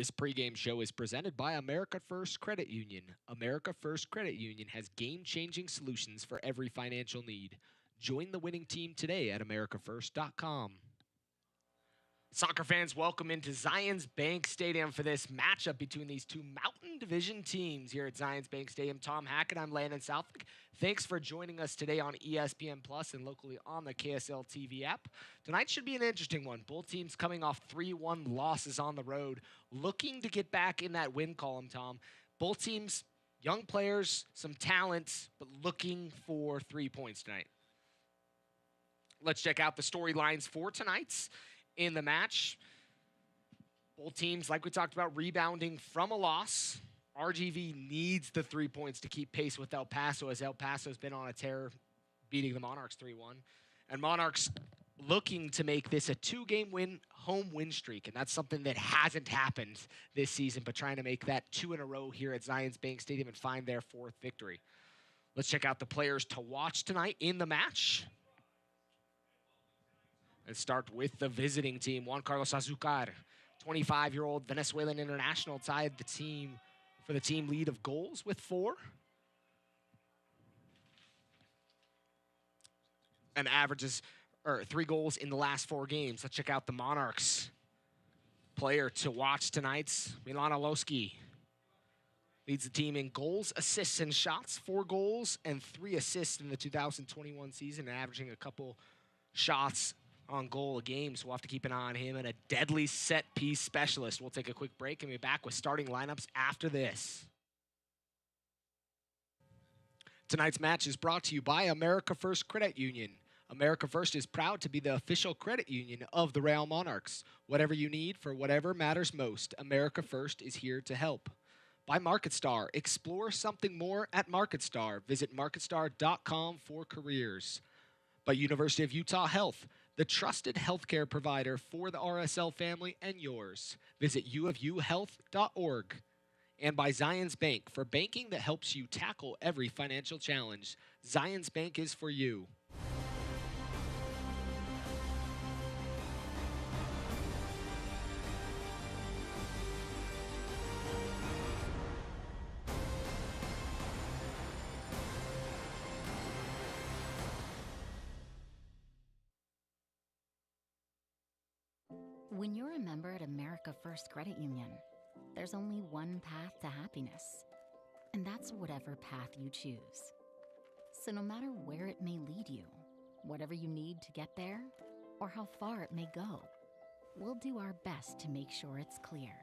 This pregame show is presented by America First Credit Union. America First Credit Union has game-changing solutions for every financial need. Join the winning team today at americafirst.com. Soccer fans, welcome into Zions Bank Stadium for this matchup between these two Mountain Division teams here at Zions Bank Stadium. Tom Hackett, I'm Landon Southwick. Thanks for joining us today on ESPN Plus and locally on the KSL TV app. Tonight should be an interesting one. Both teams coming off 3-1 losses on the road, looking to get back in that win column, Tom. Both teams, young players, some talent, but looking for 3 points tonight. Let's check out the storylines for tonight's in the match. Both teams, like we talked about, rebounding from a loss. RGV needs the 3 points to keep pace with El Paso, as El Paso's been on a tear, beating the Monarchs 3-1. And Monarchs looking to make this a 2-game home win streak, and that's something that hasn't happened this season, but trying to make that 2 in a row here at Zions Bank Stadium and find their 4th victory. Let's check out the players to watch tonight in the match. And start with the visiting team. Juan Carlos Azucar, 25-year-old Venezuelan international, tied the team for the team lead of goals with 4. And averages 3 goals in the last 4 games. Let's check out the Monarchs. Player to watch tonight's Milan Aloski. Leads the team in goals, assists, and shots. 4 goals and 3 assists in the 2021 season, averaging a couple shots on goal a game, so we'll have to keep an eye on him, and a deadly set-piece specialist. We'll take a quick break and be back with starting lineups after this. Tonight's match is brought to you by America First Credit Union. America First is proud to be the official credit union of the Real Monarchs. Whatever you need for whatever matters most, America First is here to help. By MarketStar, explore something more at MarketStar. Visit marketstar.com for careers. By University of Utah Health, the trusted healthcare provider for the RSL family and yours. Visit uofuhealth.org. And by Zions Bank, for banking that helps you tackle every financial challenge. Zions Bank is for you. When you're a member at America First Credit Union, there's only one path to happiness, and that's whatever path you choose. So no matter where it may lead you, whatever you need to get there, or how far it may go, we'll do our best to make sure it's clear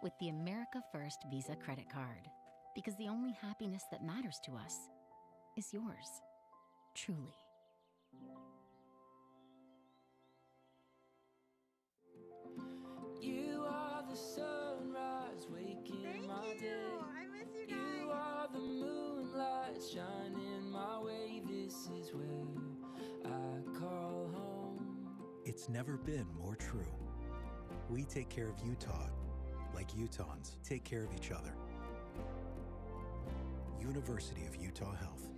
with the America First Visa credit card, because the only happiness that matters to us is yours, truly. You are the sunrise waking my day. I miss you guys. You are the moonlight shining my way. This is where I call home. It's never been more true. We take care of Utah like Utahns take care of each other. University of Utah Health.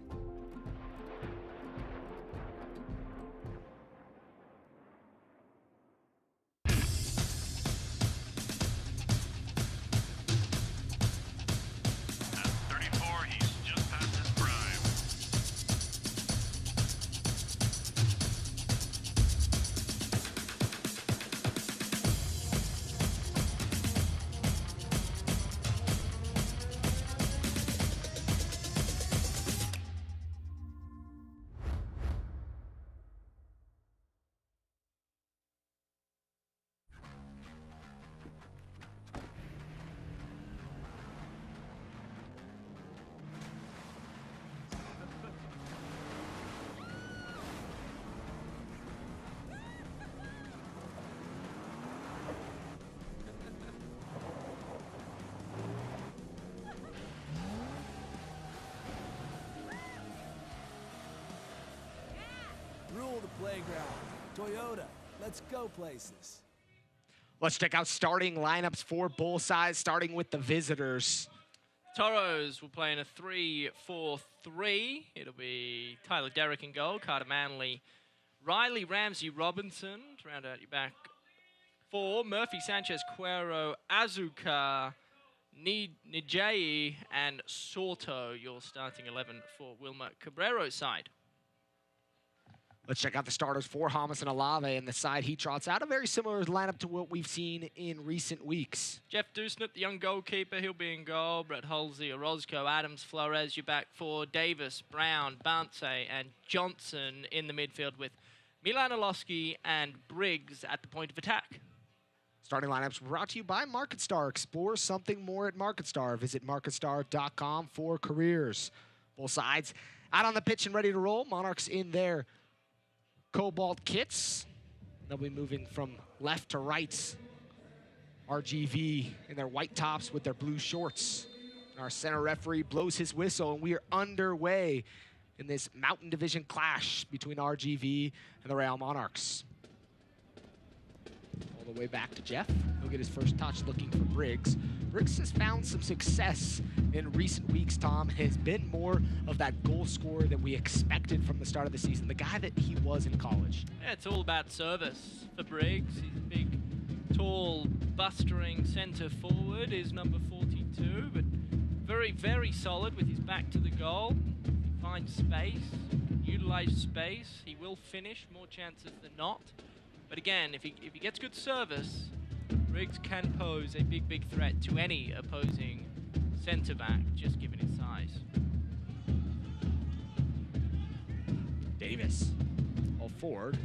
Rule the playground. Toyota, let's go places. Let's check out starting lineups for both sides, starting with the visitors. Toros will play in a 3-4-3. It'll be Tyler Derrick in goal, Carter Manley, Riley Ramsey Robinson to round out your back 4, Murphy, Sanchez, Cuero, Azuka, Nijay, and Soto, your starting 11 for Wilmer Cabrero's side. Let's check out the starters for Hamas and Alave, and the side he trots out a very similar lineup to what we've seen in recent weeks. Jeff Dusnett, the young goalkeeper, he'll be in goal. Brett Halsey, Orozco, Adams, Flores, your back four. Davis, Brown, Bantse, and Johnson in the midfield with Milan Oloski and Briggs at the point of attack. Starting lineups brought to you by MarketStar. Explore something more at MarketStar. Visit marketstar.com for careers. Both sides out on the pitch and ready to roll. Monarchs in their Cobalt kits. They'll be moving from left to right. RGV in their white tops with their blue shorts. Our center referee blows his whistle, and we are underway in this Mountain Division clash between RGV and the Real Monarchs. All the way back to Jeff. He'll get his first touch looking for Briggs. Briggs has found some success in recent weeks, Tom. Has been more of that goal scorer that we expected from the start of the season, the guy that he was in college. Yeah, it's all about service for Briggs. He's a big, tall, bustering centre forward, is number 42, but very, very solid with his back to the goal. He finds space, utilize space. He will finish, more chances than not. But again, if he gets good service, Briggs can pose a big, big threat to any opposing centre-back, just given his size. Davis, all forward.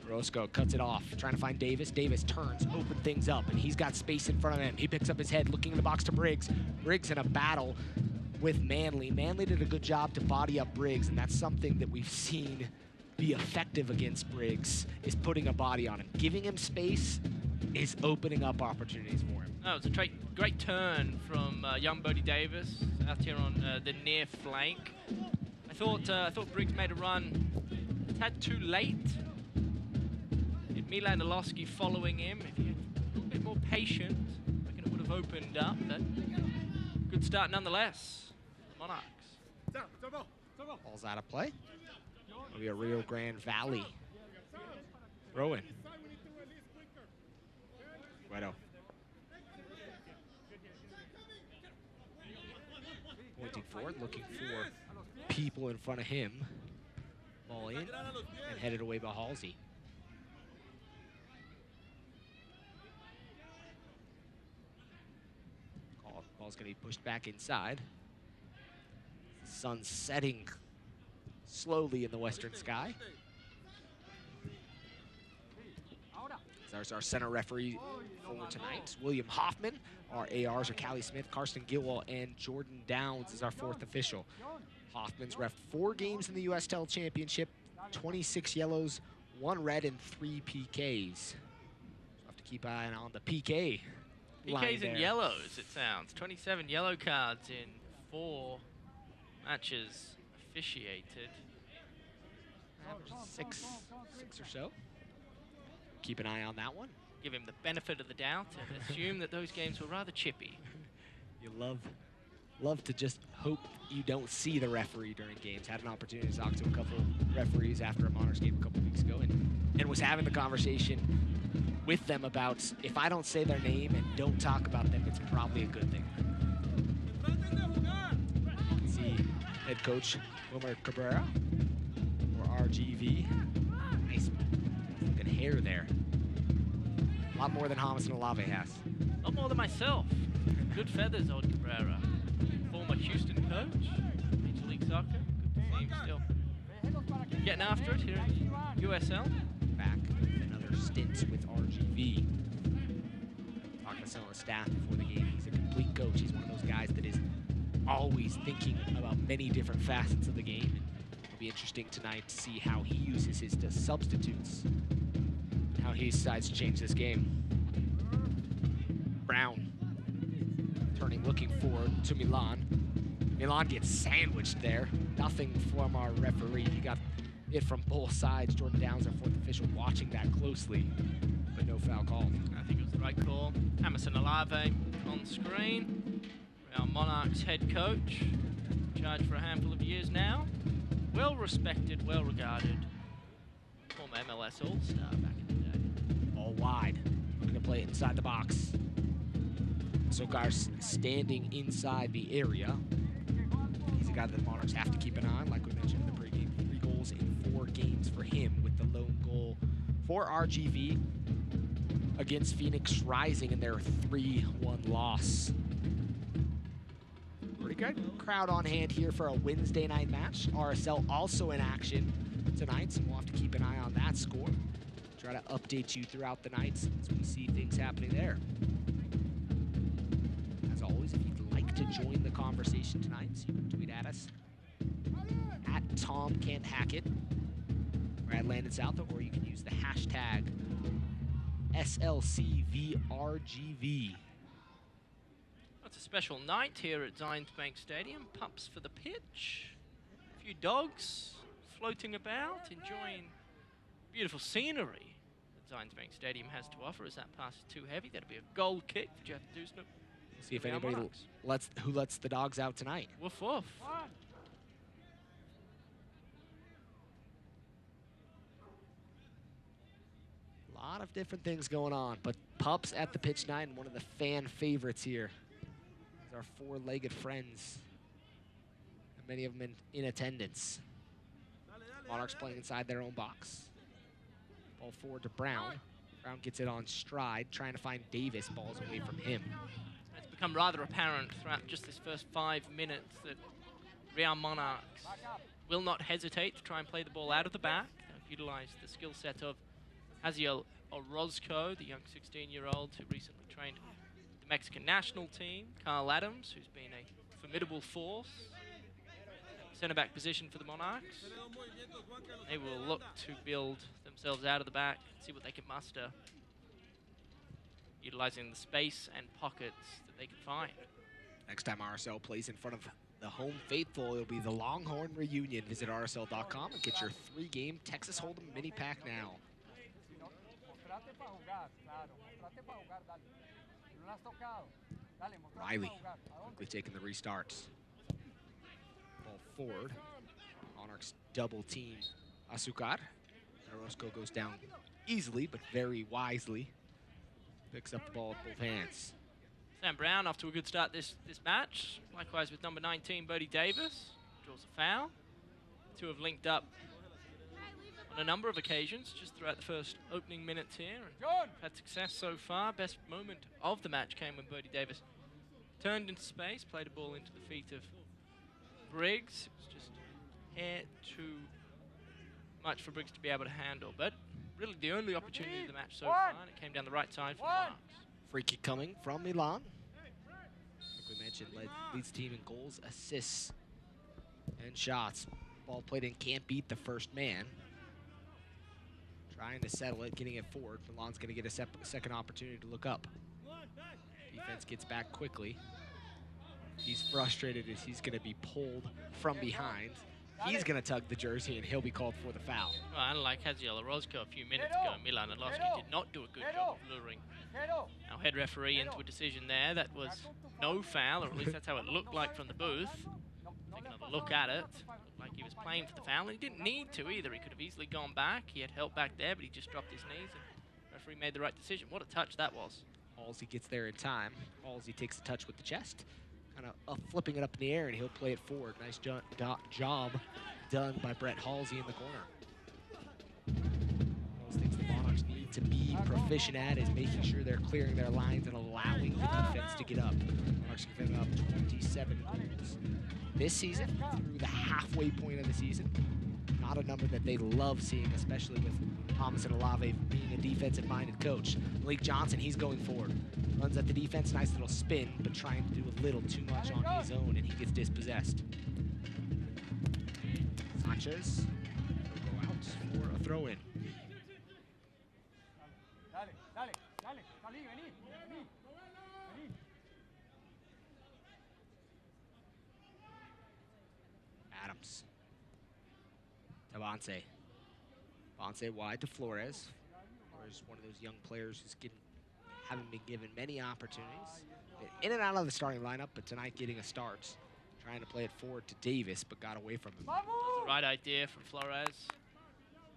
Roscoe cuts it off, trying to find Davis. Davis turns, open things up, and he's got space in front of him. He picks up his head, looking in the box to Briggs. Briggs in a battle with Manley. Manley did a good job to body up Briggs, and that's something that we've seen be effective against Briggs, is putting a body on him. Giving him space is opening up opportunities for him. Oh, it's a great turn from young Bodie Davis out here on the near flank. I thought Briggs made a run a tad too late. Milan Oloski following him. If he had a little bit more patient, I reckon it would have opened up. But good start nonetheless. Monarchs. Ball's out of play. It'll be a Rio Grande Valley throw-in. Guido. Pointing forward, looking for people in front of him. Ball in and headed away by Halsey. Ball's going to be pushed back inside. The sun's setting slowly in the western sky. There's our center referee for tonight. William Hoffman. Our ARs are Callie Smith, Karsten Gilwell, and Jordan Downs is our fourth official. Hoffman's ref 4 games in the USTEL Championship, 26 yellows, 1 red, and 3 PKs. We'll have to keep an eye on the PK. PKs and yellows, it sounds. 27 yellow cards in 4 matches officiated. Average six or so. Keep an eye on that one. Give him the benefit of the doubt and assume that those games were rather chippy. You love to just hope you don't see the referee during games. Had an opportunity to talk to a couple referees after a Monarchs game a couple weeks ago and was having the conversation with them about, if I don't say their name and don't talk about them, it's probably a good thing. You can see head coach Wilmer Cabrera for RGV. Nice looking hair there. A lot more than Hamas and Olave has. A lot more than myself. Good feathers, old Cabrera. Former Houston coach, Major League Soccer. Good to see him still getting after it here in USL. Back another stint with RGV. Talking to some of the staff before the game. He's a complete coach. He's one of those guys that is always thinking about many different facets of the game. It'll be interesting tonight to see how he uses his substitutes, how he decides to change this game. Brown turning, looking forward to Milan. Milan gets sandwiched there. Nothing from our referee. He got it from both sides. Jordan Downs, our fourth official, watching that closely, but no foul called. I think it was the right call. Emerson Alave on screen. Our Monarchs head coach, in charge for a handful of years now. Well respected, well regarded. Former MLS All-Star back in the day. All wide. to play it inside the box. Sokar's standing inside the area. He's a guy that the Monarchs have to keep an eye on, like we mentioned in the pregame. 3 goals in 4 games for him, with the lone goal for RGV against Phoenix Rising in their 3-1 loss. Pretty good crowd on hand here for a Wednesday night match. RSL also in action tonight, so we'll have to keep an eye on that score. Try to update you throughout the nights as we see things happening there. As always, if you'd like to join the conversation tonight, so you can tweet at us at TomCan'tHackett or at Landon South, or you can use the hashtag SLCVRGV. It's a special night here at Zions Bank Stadium. Pups for the pitch. A few dogs floating about, enjoying beautiful scenery that Zions Bank Stadium has to offer. As that pass is too heavy, that'll be a goal kick for Jeff Dusnup. We'll see if anybody lets the dogs out tonight. Woof woof. A lot of different things going on, but pups at the pitch tonight, and one of the fan favorites here is our 4-legged friends, and many of them in attendance. Monarchs playing inside their own box. Ball forward to Brown. Brown gets it on stride, trying to find Davis. Ball's away from him. It's become rather apparent throughout just this first 5 minutes that Real Monarchs will not hesitate to try and play the ball out of the back. They've utilised the skill set of Haziel Orozco, the young 16-year-old who recently trained the Mexican national team. Carl Adams, who's been a formidable force. Centre-back position for the Monarchs. They will look to build themselves out of the back, see what they can muster, utilising the space and pockets that they can find. Next time RSL plays in front of the home faithful, it'll be the Longhorn Reunion. Visit RSL.com and get your 3-game Texas Hold'em mini pack now. Riley quickly taking the restarts. Ball forward. Monarchs double team Azucar. Orozco goes down easily, but very wisely. Picks up the ball with both hands. Sam Brown off to a good start this match. Likewise with number 19, Bodie Davis. Draws a foul. The two have linked up on a number of occasions just throughout the first opening minutes here, and had success so far. Best moment of the match came when Bodie Davis turned into space, played a ball into the feet of Briggs. It was just hair too much for Briggs to be able to handle, but really the only opportunity of the match so far, and it came down the right side for the Monarchs. Free kick coming from Milan. Like we mentioned, leads the team in goals, assists, and shots. Ball played in, can't beat the first man. Trying to settle it, getting it forward. Milan's going to get a second opportunity to look up. Defense gets back quickly. He's frustrated as he's going to be pulled from behind. He's going to tug the jersey, and he'll be called for the foul. Well, unlike Haziel Orozco a few minutes ago, Milan Orlovsky did not do a good job of luring our head referee into a decision there. That was no foul, or at least that's how it looked like from the booth. Take another look at it. Looked like he was playing for the foul, and he didn't need to either. He could have easily gone back. He had help back there, but he just dropped his knees, and the referee made the right decision. What a touch that was. Halsey gets there in time. Halsey takes the touch with the chest. Kind of flipping it up in the air, and he'll play it forward. Nice job done by Brett Halsey in the corner. Those things the Monarchs need to be proficient at is making sure they're clearing their lines and allowing the defense to get up. Monarchs have given up 27 goals this season through the halfway point of the season. Not a number that they love seeing, especially with Thomas and Olave being a defensive-minded coach. Malik Johnson, he's going forward. Runs at the defense, nice little spin, but trying to do a little too much on his own, and he gets dispossessed. Sanchez will go out for a throw-in. Adams. Tabance. Tabance wide to Flores. Flores, one of those young players who's haven't been given many opportunities. In and out of the starting lineup, but tonight getting a start. Trying to play it forward to Davis, but got away from him. That's the right idea from Flores,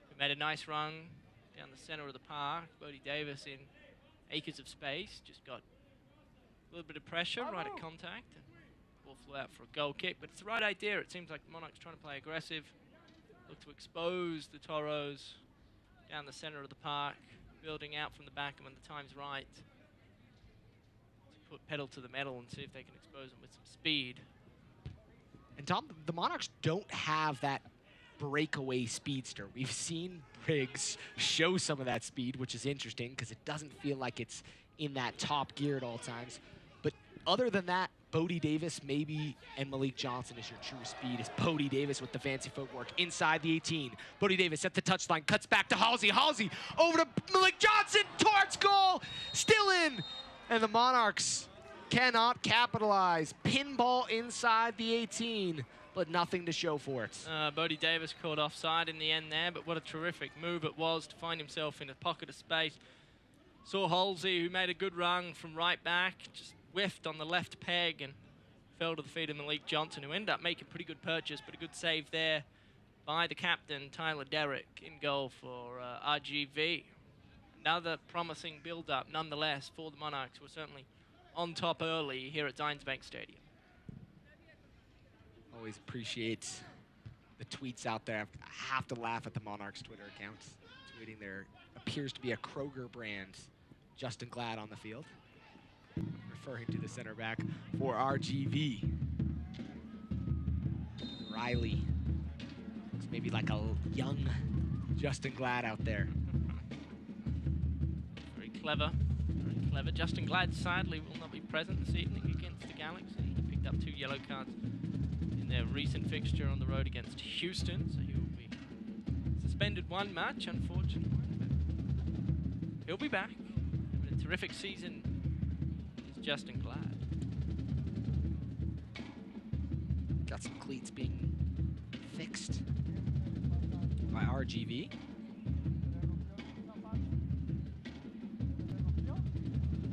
who made a nice run down the center of the park. Bodie Davis in acres of space. Just got a little bit of pressure right at contact. And ball flew out for a goal kick, but it's the right idea. It seems like the Monarchs trying to play aggressive, look to expose the Toros down the center of the park, building out from the back, and when the time's right, to put pedal to the metal and see if they can expose them with some speed. And Tom, the Monarchs don't have that breakaway speedster. We've seen Briggs show some of that speed, which is interesting because it doesn't feel like it's in that top gear at all times. But other than that, Bodie Davis maybe, and Malik Johnson is your true speed. Is Bodie Davis with the fancy footwork inside the 18. Bodie Davis at the touchline, cuts back to Halsey. Halsey over to Malik Johnson, towards goal, still in. And the Monarchs cannot capitalize. Pinball inside the 18, but nothing to show for it. Bodie Davis caught offside in the end there, but what a terrific move it was to find himself in a pocket of space. Saw Halsey, who made a good run from right back, just whiffed on the left peg and fell to the feet of Malik Johnson, who ended up making a pretty good purchase, but a good save there by the captain, Tyler Derrick, in goal for RGV. Another promising build-up, nonetheless, for the Monarchs, who are certainly on top early here at Zions Bank Stadium. Always appreciate the tweets out there. I have to laugh at the Monarchs Twitter account, tweeting there appears to be a Kroger brand Justin Glad on the field, referring to the center back for RGV. Riley looks maybe like a young Justin Glad out there. Very clever, very clever. Justin Glad sadly will not be present this evening against the Galaxy. He picked up 2 yellow cards in their recent fixture on the road against Houston, so he will be suspended 1 match, unfortunately. But he'll be back. Having a terrific season is Justin Glad. Got some cleats being fixed by RGV.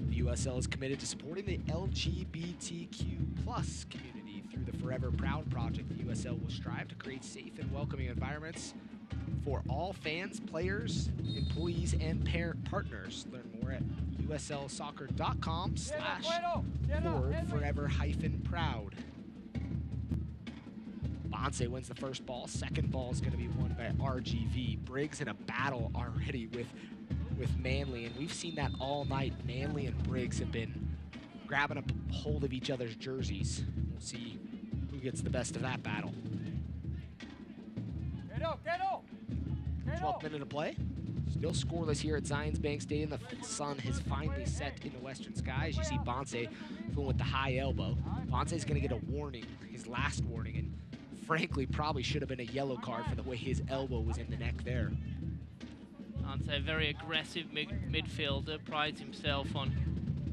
The USL is committed to supporting the LGBTQ+ community through the Forever Proud project. The USL will strive to create safe and welcoming environments for all fans, players, employees, and parent partners. Learn more at uslsoccer.com/forever-proud. Bonse wins the first ball. Second ball is going to be won by RGV. Briggs in a battle already with Manley, and we've seen that all night. Manley and Briggs have been grabbing a hold of each other's jerseys. We'll see who gets the best of that battle. 12th minute of play. Still scoreless here at Zions Bank Stadium. The sun has finally set in the western skies. You see Bonse fooling with the high elbow. Bonse's going to get a warning, his last warning, and frankly probably should have been a yellow card for the way his elbow was in the neck there. Bonse, a very aggressive midfielder, prides himself on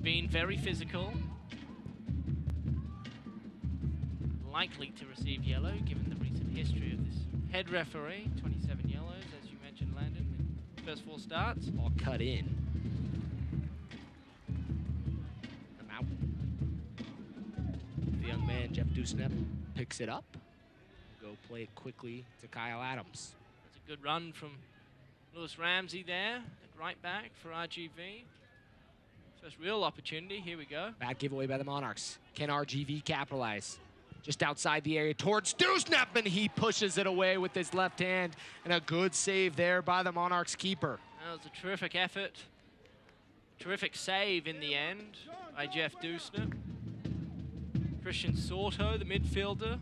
being very physical. Likely to receive yellow, given the recent history of this head referee. 27 yellows, as you mentioned, Landon, in the first 4 starts. All cut in. I'm out. The young man, Jeff Dusnep, picks it up. Go play it quickly to Kyle Adams. That's a good run from Lewis Ramsey there, at right back for RGV. First real opportunity, here we go. Bad giveaway by the Monarchs. Can RGV capitalize? Just outside the area towards Dusnep, and he pushes it away with his left hand, and a good save there by the Monarchs keeper. That was a terrific effort. Terrific save in the end by Jeff Dusnep. Christian Soto, the midfielder.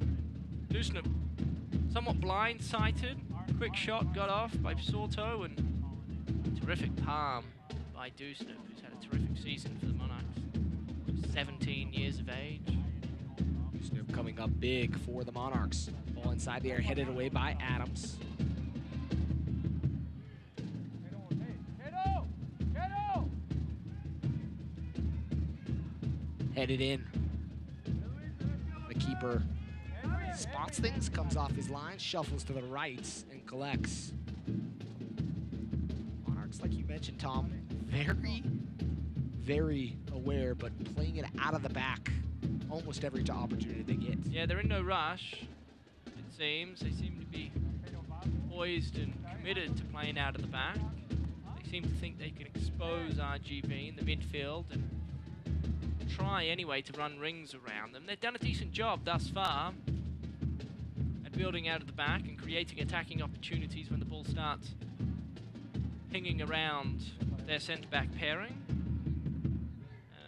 Dusnep somewhat blind-sighted. Quick shot got off by Soto, and terrific palm by Dusnep, who's had a terrific season for the Monarchs. 17 years of age. Dusnep coming up big for the Monarchs. Ball inside the air, headed away by Adams. Headed in. The keeper spots things, comes off his line, shuffles to the right, and collects. Monarchs, like you mentioned, Tom, very, very aware, but playing it out of the back almost every opportunity they get. Yeah, they're in no rush, it seems. They seem to be poised and committed to playing out of the back. They They seem to think they can expose RGV in the midfield and try anyway to run rings around them. They've done a decent job thus far at building out of the back and creating attacking opportunities when the ball starts pinging around their centre-back pairing.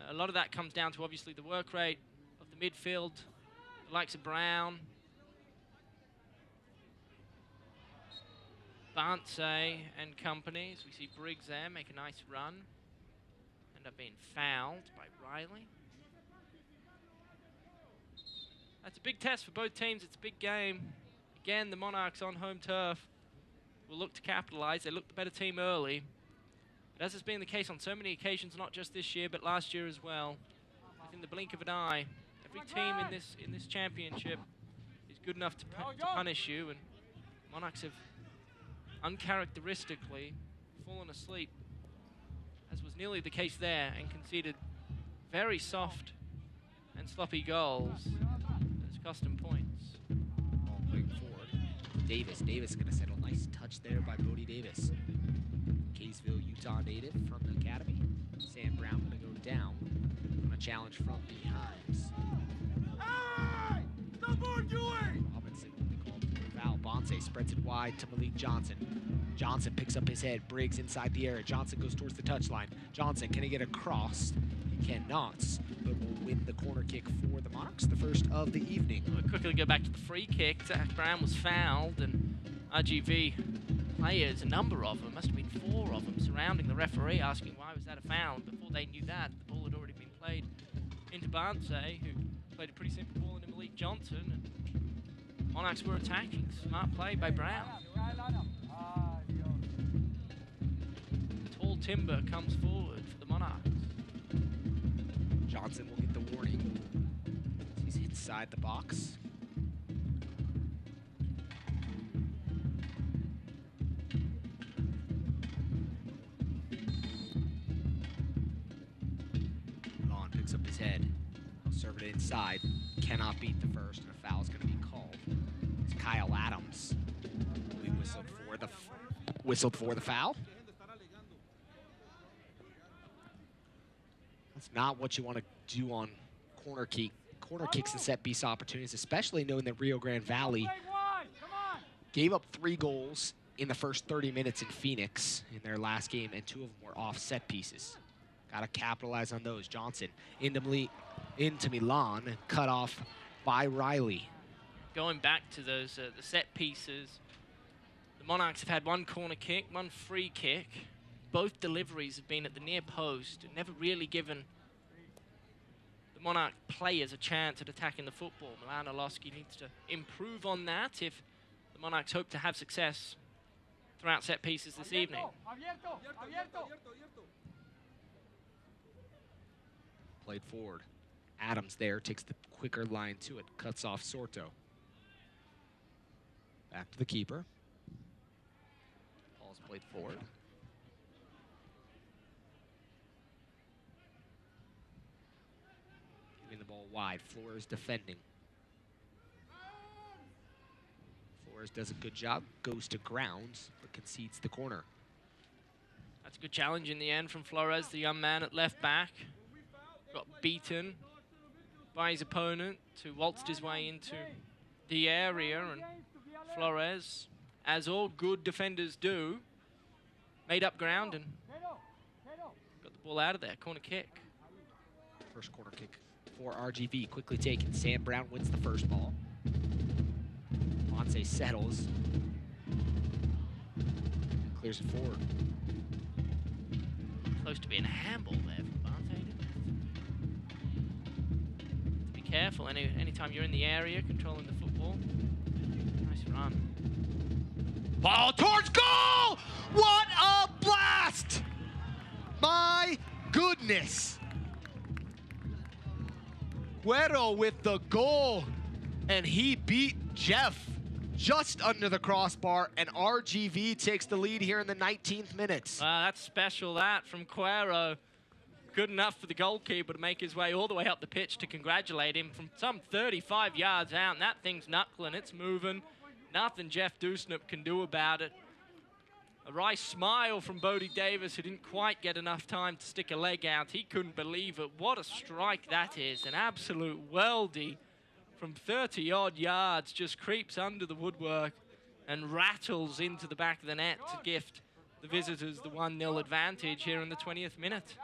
A lot of that comes down to obviously the work rate of the midfield, the likes of Brown, Barnse and company. As we see Briggs there make a nice run. End up being fouled by Riley. That's a big test for both teams. It's a big game. Again, the Monarchs on home turf will look to capitalize. They look the better team early. But as has been the case on so many occasions, not just this year, but last year as well, within the blink of an eye, every team in this championship is good enough to punish you, and Monarchs have uncharacteristically fallen asleep, as was nearly the case there, and conceded very soft and sloppy goals. That's cost them points. Ball playing forward. Davis going to settle. Nice touch there by Bodie Davis. Kaysville, Utah native from the academy. Sam Brown going to go down on a challenge from behind. Hey! Stop arguing! Robinson, they called for a foul. Bonse spreads it wide to Malik Johnson. Johnson picks up his head. Briggs inside the area. Johnson goes towards the touchline. Johnson, can he get across? He cannot, but will win the corner kick for the Monarchs, the first of the evening. We'll quickly go back to the free kick. Zach Brown was fouled, and RGV players, a number of them, must have been 4 of them, surrounding the referee, asking why was that a foul. Before they knew that, the ball had already been played into Barnse, who played a pretty simple ball into Malik Johnson, and Monarchs were attacking. Smart play by Brown. Tall Timber comes forward for the Monarchs. Johnson will get the warning. He's inside the box. Vaughn picks up his head. He'll serve it inside. Cannot beat the first, and a foul is going to be called. It's Kyle Adams. We whistled for the foul. That's not what you want to do on corner kicks and set piece opportunities, especially knowing that Rio Grande Valley gave up 3 goals in the first 30 minutes in Phoenix in their last game, and 2 of them were off set pieces. Got to capitalize on those. Johnson into Milan and cut off by Riley. Going back to those the set pieces, the Monarchs have had 1 corner kick, 1 free kick. Both deliveries have been at the near post and never really given the Monarch players a chance at attacking the football. Milan Orlowski needs to improve on that if the Monarchs hope to have success throughout set pieces this evening. Played forward. Adams there, takes the quicker line to it, cuts off Sorto. Back to the keeper. Ball's played forward. Giving the ball wide. Flores defending. Flores does a good job, goes to ground, but concedes the corner. That's a good challenge in the end from Flores, the young man at left back. Got beaten by his opponent, who waltzed his way into the area, and Flores, as all good defenders do, made up ground and got the ball out of there. Corner kick. First corner kick for RGV, quickly taken. Sam Brown wins the first ball. Ponce settles. Clears it forward. Close to being a handball there from Ponce. Be careful anytime you're in the area controlling the football. Nice run. Ball towards goal! What a blast! My goodness. Guerrero with the goal, and he beat Jeff just under the crossbar, and RGV takes the lead here in the 19th minute. Wow, that's special, that, from Guerrero. Good enough for the goalkeeper to make his way all the way up the pitch to congratulate him from some 35 yards out, and that thing's knuckling, it's moving. Nothing Jeff Dusnup can do about it. A wry smile from Bodie Davis, who didn't quite get enough time to stick a leg out. He couldn't believe it. What a strike that is. An absolute weldy from 30-odd yards, just creeps under the woodwork and rattles into the back of the net to gift the visitors the 1-0 advantage here in the 20th minute.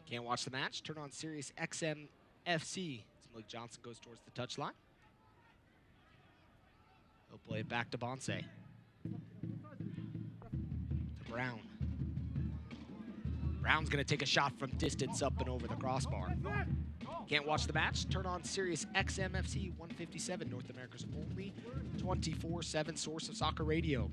Can't watch the match? Turn on Sirius XM FC. Malik Johnson goes towards the touchline. He'll play it back to Bonse. To Brown. Brown's going to take a shot from distance up and over the crossbar. Can't watch the match? Turn on Sirius XM FC 157, North America's only 24/7 source of soccer radio.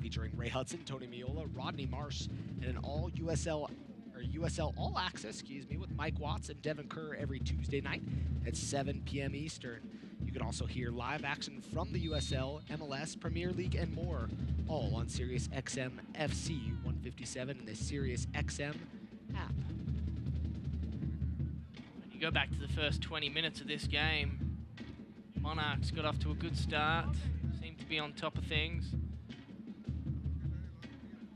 Featuring Ray Hudson, Tony Miola, Rodney Marsh, and an USL All Access, with Mike Watts and Devin Kerr every Tuesday night at 7 p.m. Eastern. You can also hear live action from the USL, MLS, Premier League, and more, all on Sirius XM FC 157 and the Sirius XM app. When you go back to the first 20 minutes of this game, Monarchs got off to a good start, seemed to be on top of things.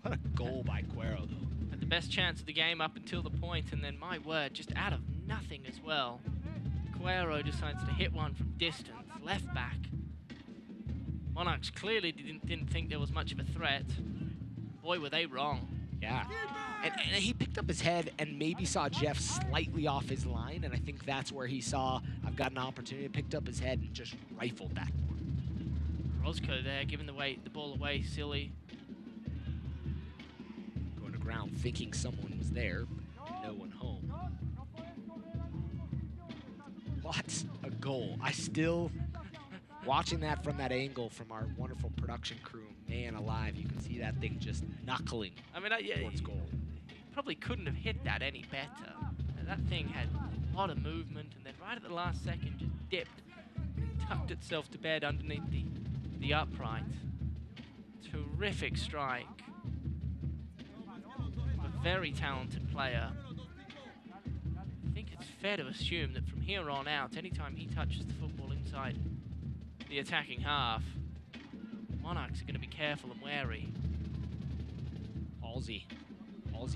What a goal by Cuero, though. Had the best chance of the game up until the point, and then, my word, just out of nothing as well. Cuero decides to hit one from distance, left back. Monarchs clearly didn't think there was much of a threat. Boy, were they wrong. Yeah. And he picked up his head and maybe saw Jeff slightly off his line, and I think that's where he saw, I've got an opportunity, picked up his head and just rifled that one. Roscoe there, giving the ball away, silly. Going to ground, thinking someone was there, but no one home. What a goal. I still, watching that from that angle from our wonderful production crew, man alive, you can see that thing just knuckling towards goal. Probably couldn't have hit that any better. That thing had a lot of movement, and then right at the last second just dipped and tucked itself to bed underneath the upright. Terrific strike. A very talented player. I think it's fair to assume that from here on out, anytime he touches the football inside the attacking half, Monarchs are going to be careful and wary. Halsey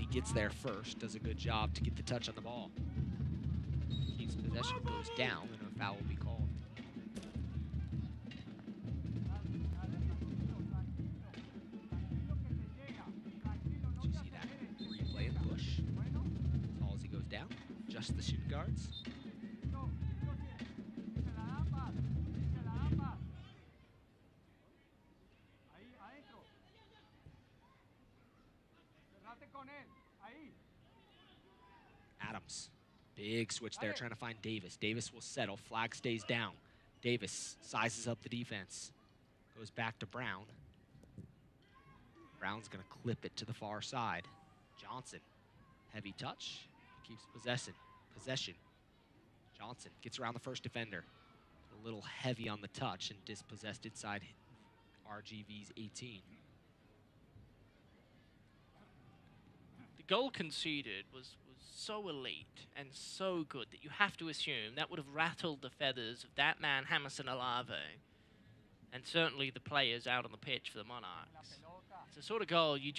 gets there first, does a good job to get the touch on the ball. Keeps possession, goes down, and a foul will be called. Did you see that replay in the bush? Halsey goes down, just the shooting guards. Adams, big switch there, trying to find Davis. Davis will settle, flag stays down. Davis sizes up the defense, goes back to Brown. Brown's gonna clip it to the far side. Johnson, heavy touch, keeps possession. Johnson gets around the first defender. A little heavy on the touch and dispossessed inside RGV's 18. The goal conceded was so elite and so good that you have to assume that would have rattled the feathers of that man, Hammerson Alave, and certainly the players out on the pitch for the Monarchs. It's a sort of goal you're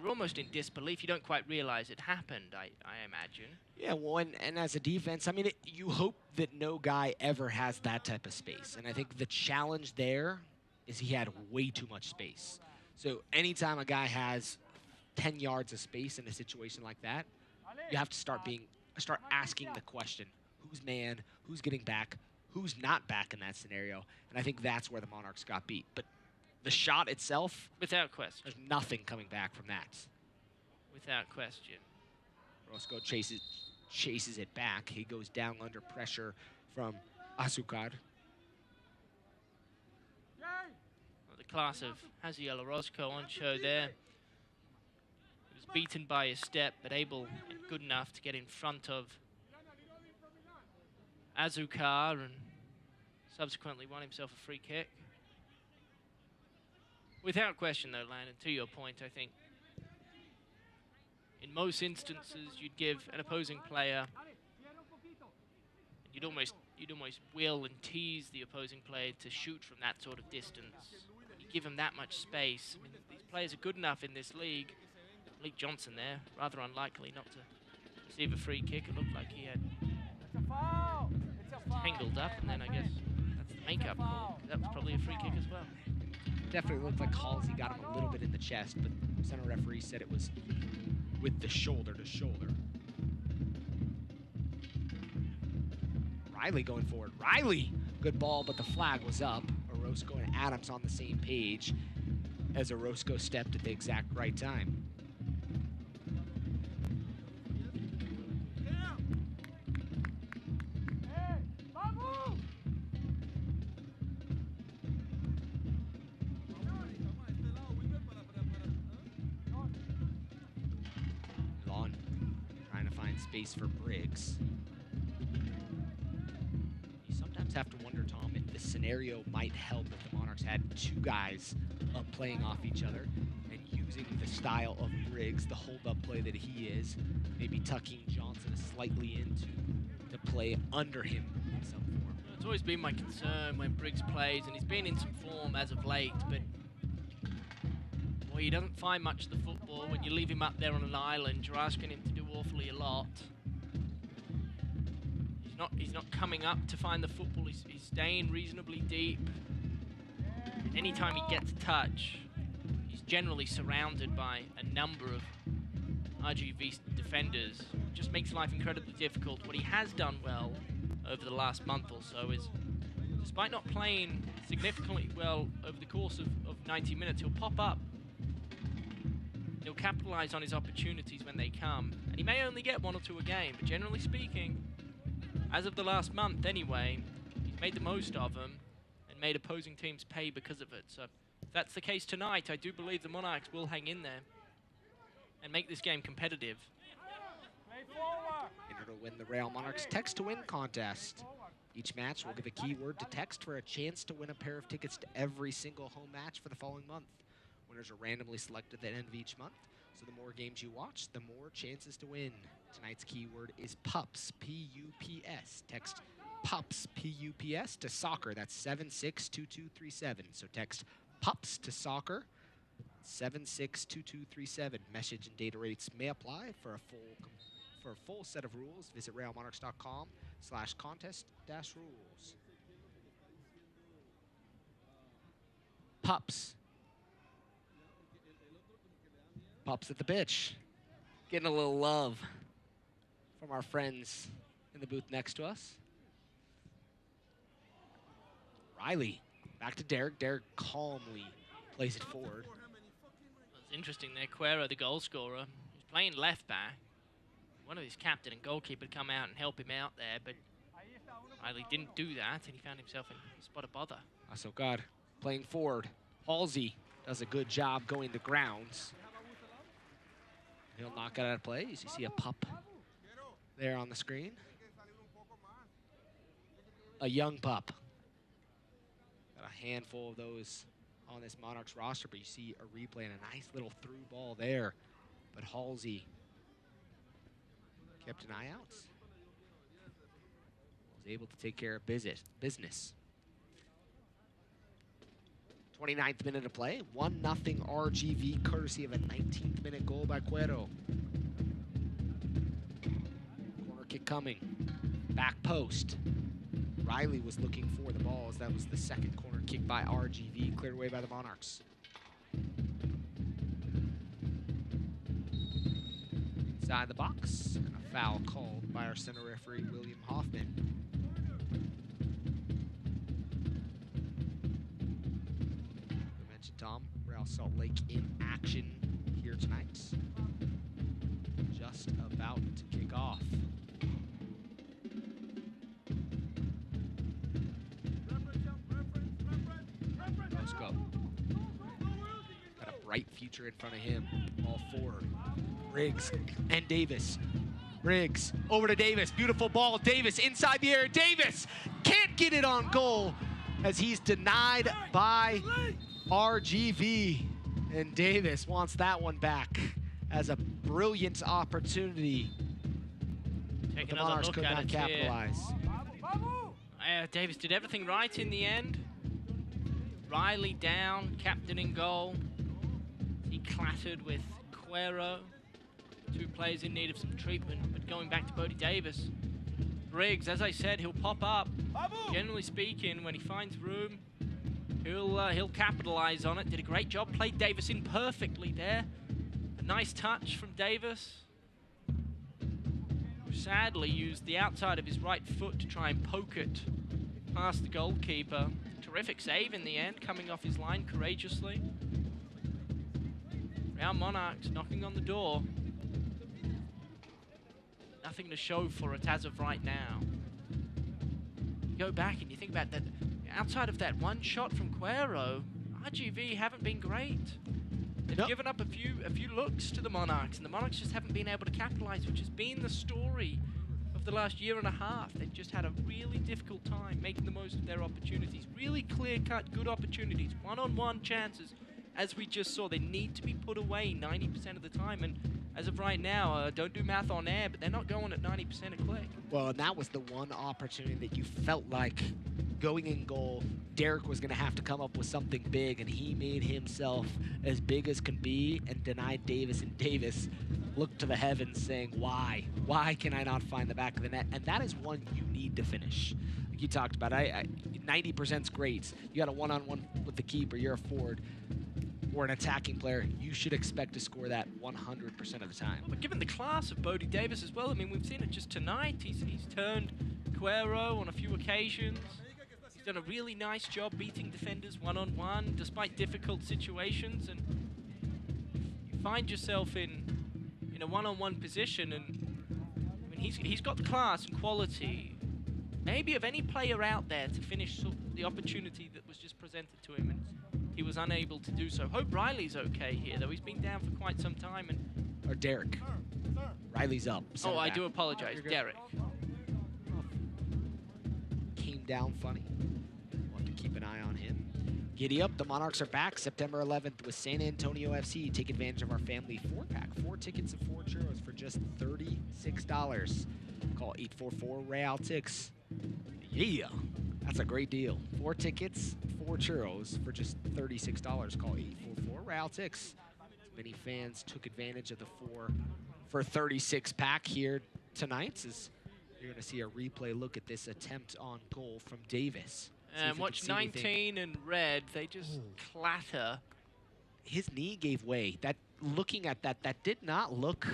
almost in disbelief. You don't quite realize it happened, I imagine. Yeah, well, and as a defense, I mean, you hope that no guy ever has that type of space. And I think the challenge there is he had way too much space. So anytime a guy has 10 yards of space in a situation like that, you have to start asking the question, who's man, who's getting back, who's not back in that scenario. And I think that's where the Monarchs got beat. But the shot itself, without question, there's nothing coming back from that. Without question. Roscoe chases it back. He goes down under pressure from Azucar. Well, the class of Haziel Orozco on show there. He was beaten by his step, but able and good enough to get in front of Azucar and subsequently won himself a free kick. Without question, though, Landon, to your point, I think in most instances you'd give an opposing player, you'd almost will and tease the opposing player to shoot from that sort of distance. You give him that much space. I mean, these players are good enough in this league. Malik Johnson there, rather unlikely not to receive a free kick. It looked like he had tangled up, and then I guess that's the makeup call. That was probably a free kick as well. Definitely looked like Halsey got him a little bit in the chest, but center referee said it was with the shoulder to shoulder. Riley going forward. Riley! Good ball, but the flag was up. Orozco and Adams on the same page as Orozco stepped at the exact right time. Vaughn trying to find space for Briggs. You sometimes have to wonder, Tom, if the scenario might help if the Monarchs had two guys playing off each other and using the style of Briggs, the hold-up play that he is, maybe tucking Johnson slightly into to play under him in some form. It's always been my concern when Briggs plays, and he's been in some form as of late, but boy, he doesn't find much of the football. When you leave him up there on an island, you're asking him to do awfully a lot. He's not coming up to find the football. He's staying reasonably deep. And anytime he gets a touch, he's generally surrounded by a number of RGV defenders. It just makes life incredibly difficult. What he has done well over the last month or so is, despite not playing significantly well over the course of 90 minutes, he'll pop up. He'll capitalize on his opportunities when they come. And he may only get one or two a game, but generally speaking, as of the last month anyway, he's made the most of them and made opposing teams pay because of it. So if that's the case tonight, I do believe the Monarchs will hang in there and make this game competitive. In order to win the Real Monarchs Text to Win contest. Each match will give a keyword to text for a chance to win a pair of tickets to every single home match for the following month. Winners are randomly selected at the end of each month, so the more games you watch, the more chances to win. Tonight's keyword is PUPS, P-U-P-S. Text PUPS, P-U-P-S to soccer. That's 762237. So text PUPS to soccer, 762237. Message and data rates may apply. For a full set of rules, visit realmonarchs.com/contest-rules. PUPS. Pups at the pitch. Getting a little love from our friends in the booth next to us. Riley, back to Derek. Derek calmly plays it forward. It's interesting there, Cuero, the goal scorer, he's playing left back. One of his captain and goalkeeper to come out and help him out there, but Riley didn't do that, and he found himself in a spot of bother. So God playing forward. Halsey does a good job going to grounds. He'll knock it out of play. You see a pup there on the screen. A young pup. Got a handful of those on this Monarchs roster, but you see a replay and a nice little through ball there. But Halsey kept an eye out. Was able to take care of business. 29th minute of play, 1-0 RGV, courtesy of a 19th minute goal by Cuero. Corner kick coming, back post. Riley was looking for the ball as that was the second corner kick by RGV, cleared away by the Monarchs. Inside the box, and a foul called by our center referee, William Hoffman. Tom, Real Salt Lake in action here tonight. Just about to kick off. Let's go. Got a bright future in front of him. All forward. Briggs and Davis. Briggs over to Davis. Beautiful ball. Davis inside the area. Davis can't get it on goal as he's denied by RGV and Davis wants that one back as a brilliant opportunity. Take The another Monarchs look could at not it here. capitalize. Davis did everything right in the end. Riley down, captain in goal. He clattered with Cuero. 2 players in need of some treatment, but going back to Bodie Davis. Briggs, as I said, he'll pop up. Generally speaking, when he finds room, he'll capitalize on it. Did a great job, played Davis in perfectly there. A nice touch from Davis. Sadly used the outside of his right foot to try and poke it past the goalkeeper. Terrific save in the end, coming off his line courageously. Real Monarchs knocking on the door. Nothing to show for it as of right now. You go back and you think about that, outside of that one shot from Cuero, RGV haven't been great. They've given up a few looks to the Monarchs, and the Monarchs just haven't been able to capitalize, which has been the story of the last year and a half. They've just had a really difficult time making the most of their opportunities. Really clear-cut, good opportunities, one-on-one chances. As we just saw, they need to be put away 90% of the time, and as of right now, don't do math on air, but they're not going at 90% a click. Well, and that was the one opportunity that you felt like going in goal, Derek was going to have to come up with something big, and he made himself as big as can be and denied Davis, and Davis looked to the heavens saying, why? Why can I not find the back of the net? And that is one you need to finish. Like you talked about, 90% is great. You got a one-on-one with the keeper, you're a forward, or an attacking player, you should expect to score that 100% of the time. But given the class of Bodie Davis as well, I mean, we've seen it just tonight. He's turned Cuero on a few occasions. He's done a really nice job beating defenders one-on-one, despite difficult situations. And you find yourself in a one-on-one position, and I mean, he's got the class and quality, maybe of any player out there, to finish the opportunity that was just presented to him. And he was unable to do so. Hope Riley's okay here, though. He's been down for quite some time. Or Derek. Riley's up. Oh, I do apologize. Derek. Came down funny. We'll have to keep an eye on him. Giddy up. The Monarchs are back September 11th with San Antonio FC. Take advantage of our family 4-pack. 4 tickets and 4 churros for just $36. Call 844-REAL-TIX. Yeah. That's a great deal. 4 tickets, 4 churros for just $36. Call 844-REAL-TIX. Many fans took advantage of the 4 for 36 pack here tonight, as you're going to see a replay look at this attempt on goal from Davis. And watch 19 and red, they just clatter. His knee gave way. Looking at that did not look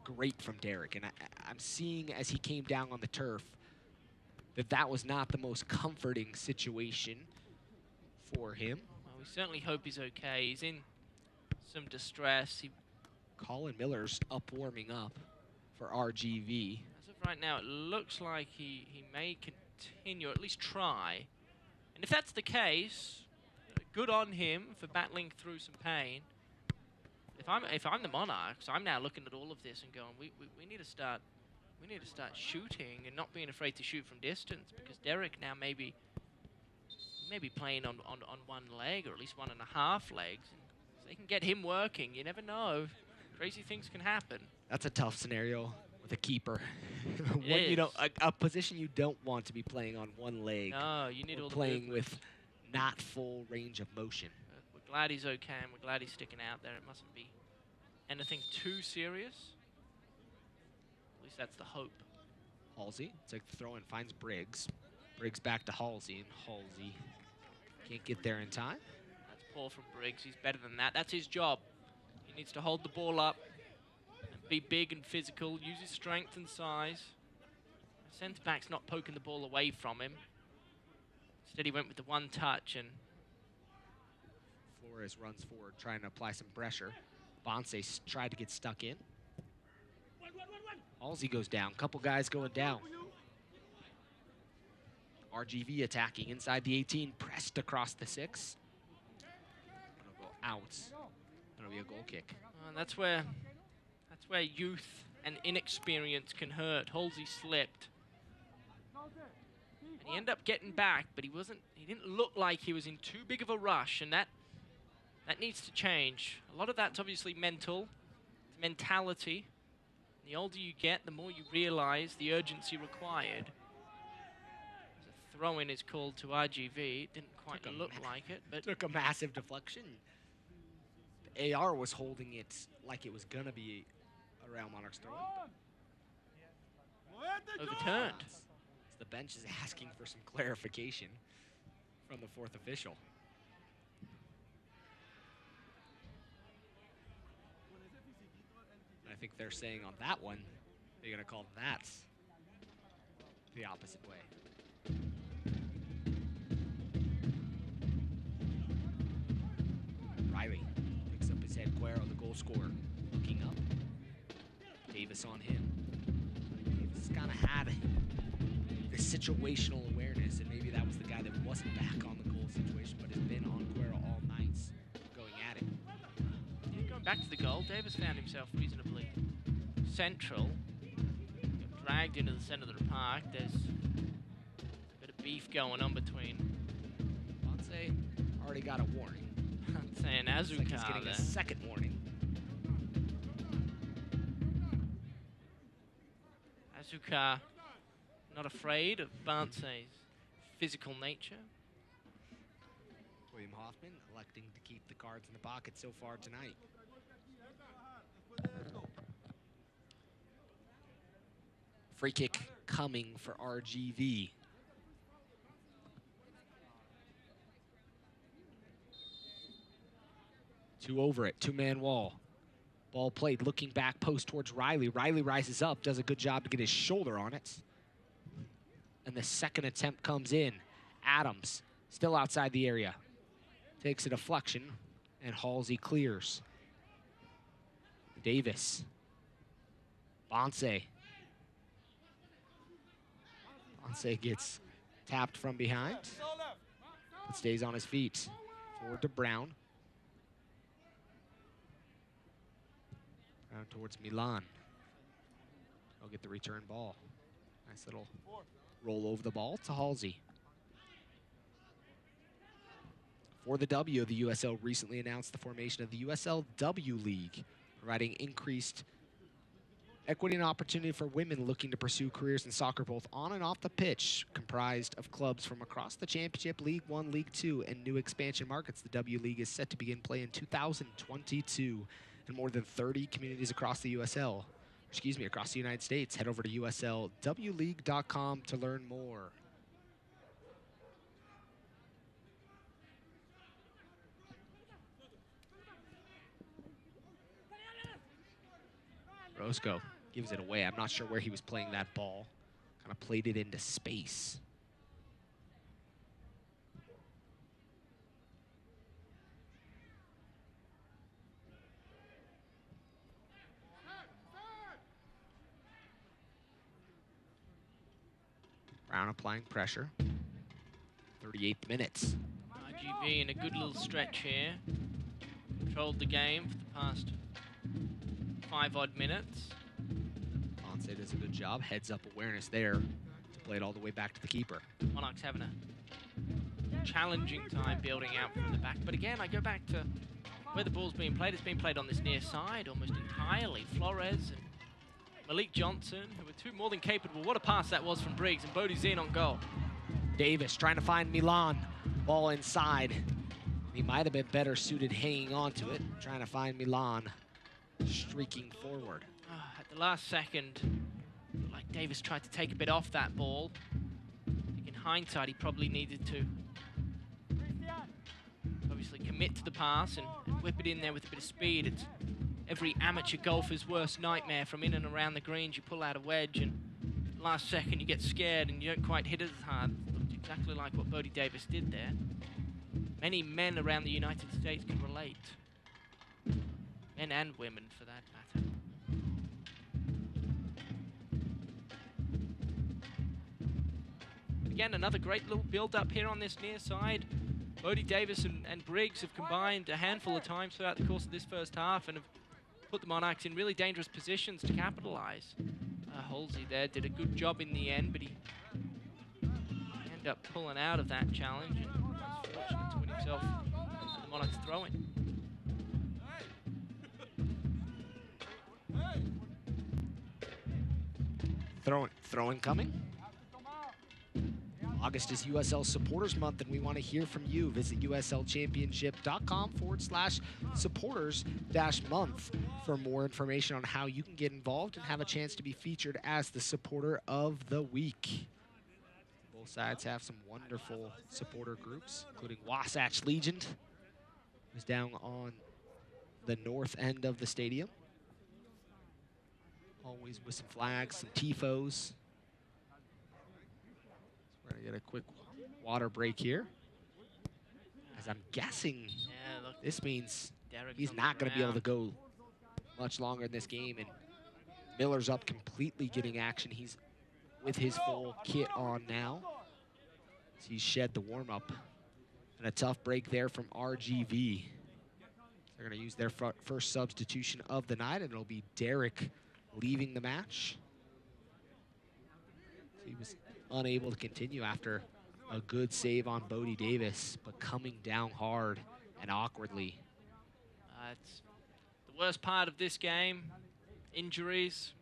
great from Derek, and I'm seeing as he came down on the turf that was not the most comforting situation for him. Well, we certainly hope he's okay. He's in some distress. Colin Miller's warming up for RGV. As of right now, it looks like he may continue, or at least try. And if that's the case, good on him for battling through some pain. If I'm the Monarchs, I'm now looking at all of this and going, we need to start shooting and not being afraid to shoot from distance, because Derek now may be playing on one leg, or at least 1.5 legs. And if they can get him working, you never know. Crazy things can happen. That's a tough scenario with a keeper. A position you don't want to be playing on one leg. No, you need all the playing with not full range of motion. We're glad he's okay, and we're glad he's sticking out there. It mustn't be anything too serious. At least that's the hope. Halsey takes the throw and finds Briggs. Briggs back to Halsey, and Halsey can't get there in time. That's poor from Briggs. He's better than that. That's his job. He needs to hold the ball up and be big and physical, use his strength and size. The centre-back's not poking the ball away from him. Instead, he went with the one touch, and Flores runs forward, trying to apply some pressure. Bonse tried to get stuck in. Halsey goes down. Couple guys going down. RGV attacking inside the 18, pressed across the 6. It'll go out. That'll be a goal kick. That's where youth and inexperience can hurt. Halsey slipped. And he ended up getting back, but he didn't look like he was in too big of a rush, and that That needs to change. A lot of that's obviously mental, mentality. The older you get, the more you realize the urgency required. The throw-in is called to RGV. It didn't quite look like it, but took a massive deflection. The AR was holding it like it was gonna be a Real Monarchs throw. overturned. The bench is asking for some clarification from the fourth official. I think they're saying on that one, they're going to call that the opposite way. Riley picks up his head. Guerrero, the goal scorer, looking up. Davis on him. Davis kind of had this situational awareness, and maybe that was the guy that wasn't back on the goal situation, but has been on Guerrero all nights, going at it. Yeah, going back to the goal, Davis found himself reasonably central. Got dragged into the center of the park. There's a bit of beef going on between. Bonse already got a warning. Saying Azuka like he's getting there. a second warning. Azuka not afraid of Banse's physical nature. William Hoffman electing to keep the cards in the pocket so far tonight. Free kick coming for RGV. Two over it, two-man wall. Ball played, looking back, post towards Riley. Riley rises up, does a good job to get his shoulder on it. And the second attempt comes in. Adams, still outside the area. Takes a deflection, and Halsey clears. Davis. Bonse. Bonse gets tapped from behind, but stays on his feet. Forward to Brown. Brown towards Milan. He'll get the return ball. Nice little roll over the ball to Halsey. For the W, the USL recently announced the formation of the USL W League, providing increased equity and opportunity for women looking to pursue careers in soccer both on and off the pitch, comprised of clubs from across the Championship, League One, League Two, and new expansion markets. The W League is set to begin play in 2022 in more than 30 communities across the USL. Across the United States. Head over to USLWleague.com to learn more. Roscoe gives it away. I'm not sure where he was playing that ball. Kind of played it into space. Brown applying pressure. 38th minutes. RGV in a good little stretch here. Controlled the game for the past 5-odd minutes. Ponce does a good job. Heads up awareness there to play it all the way back to the keeper. Monarchs having a challenging time building out from the back. But again, I go back to where the ball's being played. It's being played on this near side almost entirely. Flores and Malik Johnson, who were two more than capable. What a pass that was from Briggs, and Bodie's in on goal. Davis trying to find Milan. Ball inside. He might have been better suited hanging on to it. Trying to find Milan. Streaking forward. At the last second, like Davis tried to take a bit off that ball. I think in hindsight, he probably needed to obviously commit to the pass and whip it in there with a bit of speed. It's every amateur golfer's worst nightmare from in and around the greens. You pull out a wedge and last second you get scared and you don't quite hit it as hard. It looked exactly like what Bodie Davis did there. Many men around the United States can relate. Men and women, for that matter. Again, another great little build-up here on this near side. Bodie Davis and Briggs have combined a handful of times throughout the course of this first half and have put the Monarchs in really dangerous positions to capitalize. Halsey there did a good job in the end, but he ended up pulling out of that challenge and was fortunate to win himself the Monarchs throw-in. Throwing coming. August is USL Supporters Month, and we want to hear from you. Visit uslchampionship.com/supporters-month for more information on how you can get involved and have a chance to be featured as the supporter of the week. Both sides have some wonderful supporter groups, including Wasatch Legion, who's down on the north end of the stadium. Always with some flags, some tifos. We're gonna get a quick water break here. As I'm guessing, this means he's not gonna be able to go much longer in this game, and Miller's up completely getting action. He's with his full kit on now. So he's shed the warm-up. And a tough break there from RGV. They're gonna use their first substitution of the night, and it'll be Derek leaving the match. So he was unable to continue after a good save on Bodie Davis, but coming down hard and awkwardly. It's the worst part of this game, injuries.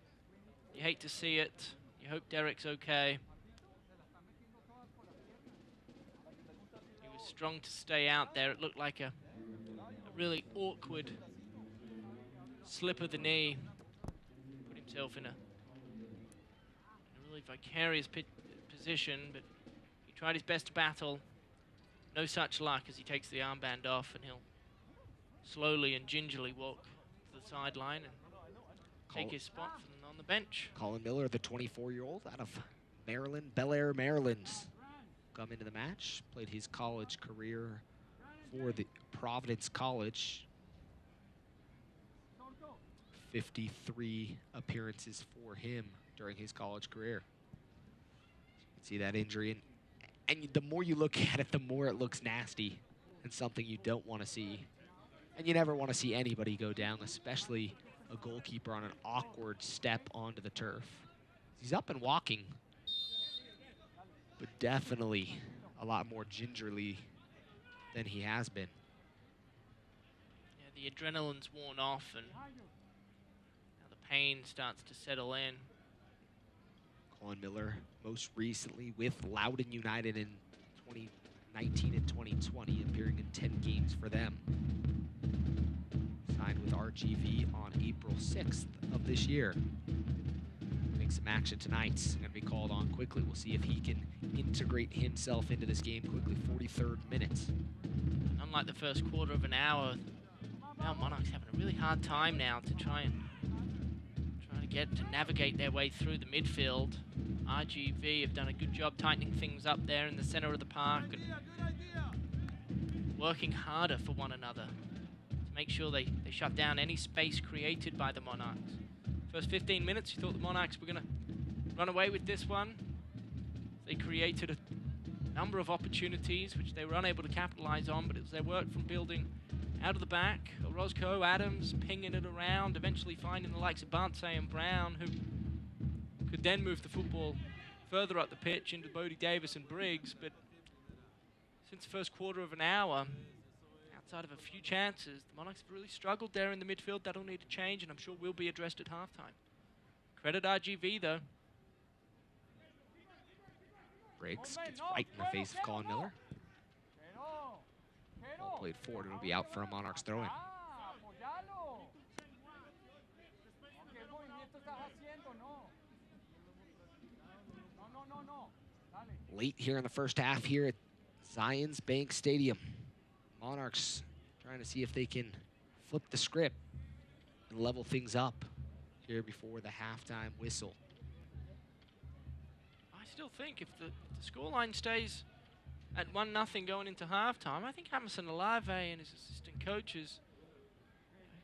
You hate to see it. You hope Derek's okay. He was strong to stay out there. It looked like a really awkward slip of the knee. Put himself in a really vicarious position, but he tried his best to battle. No such luck as he takes the armband off, and he'll slowly and gingerly walk to the sideline and take his spot on the bench. Colin Miller, the 24-year-old out of Maryland, Bel Air, Maryland, come into the match, played his college career for the Providence College. 53 appearances for him during his college career. You can see that injury, and the more you look at it, the more it looks nasty and something you don't want to see. And you never want to see anybody go down, especially a goalkeeper on an awkward step onto the turf. He's up and walking, but definitely a lot more gingerly than he has been. Yeah, the adrenaline's worn off, and now the pain starts to settle in. Colin Miller, most recently with Loudoun United in 2019 and 2020, appearing in 10 games for them. Signed with RGV on April 6th of this year. Getting some action tonight. Going to be called on quickly. We'll see if he can integrate himself into this game quickly. 43rd minute. Unlike the first quarter of an hour, now Monarchs having a really hard time now to try to navigate their way through the midfield. RGV have done a good job tightening things up there in the center of the park and working harder for one another to make sure they shut down any space created by the Monarchs. First 15 minutes, you thought the Monarchs were going to run away with this one. They created a number of opportunities which they were unable to capitalize on, but it was their work from building out of the back. Orozco, Adams, pinging it around, eventually finding the likes of Barnsley and Brown, who could then move the football further up the pitch into Bodie Davis and Briggs. But since the first quarter of an hour, outside of a few chances, the Monarchs have really struggled there in the midfield. That'll need to change, and I'm sure will be addressed at halftime. Credit RGV, though. Briggs gets right in the face of Colin Miller. Ball played forward. It'll be out for a Monarchs throw-in. Late here in the first half here at Zions Bank Stadium. Monarchs trying to see if they can flip the script and level things up here before the halftime whistle. I still think if the scoreline stays at 1-0 going into halftime, I think Hammerson Olave and his assistant coaches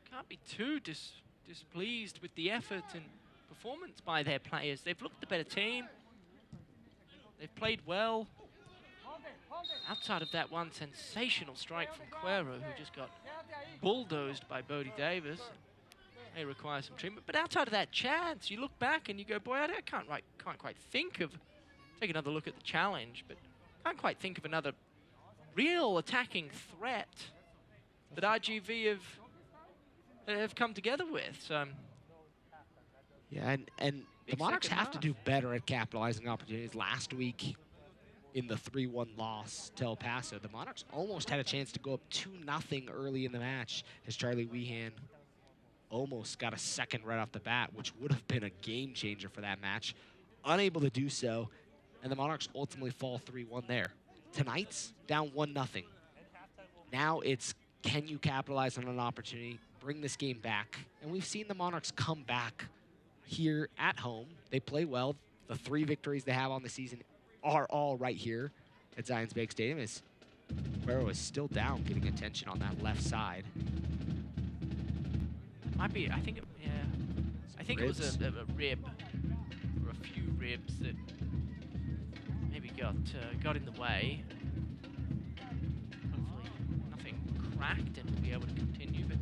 can't be too displeased with the effort and performance by their players. They've looked the better team. They've played well. Outside of that one sensational strike from Cuero, who just got bulldozed by Bodie Davis. May require some treatment. But outside of that chance, you look back and you go, boy, I can't quite think of... Take another look at the challenge, but can't quite think of another real attacking threat that RGV have come together with. So. Yeah, and The Monarchs have to do better at capitalizing opportunities. Last week in the 3-1 loss to El Paso, the Monarchs almost had a chance to go up 2-0 early in the match as Charlie Weehan almost got a second right off the bat, which would have been a game changer for that match. Unable to do so, and the Monarchs ultimately fall 3-1 there. Tonight's down 1-0. Now it's, can you capitalize on an opportunity, bring this game back? And we've seen the Monarchs come back here at home. They play well. The 3 victories they have on the season are all right here at Zions Bank Stadium. As Guerrero is still down, getting attention on that left side. Might be, I think it was a rib, or a few ribs that maybe got in the way. Hopefully nothing cracked and we'll be able to continue. But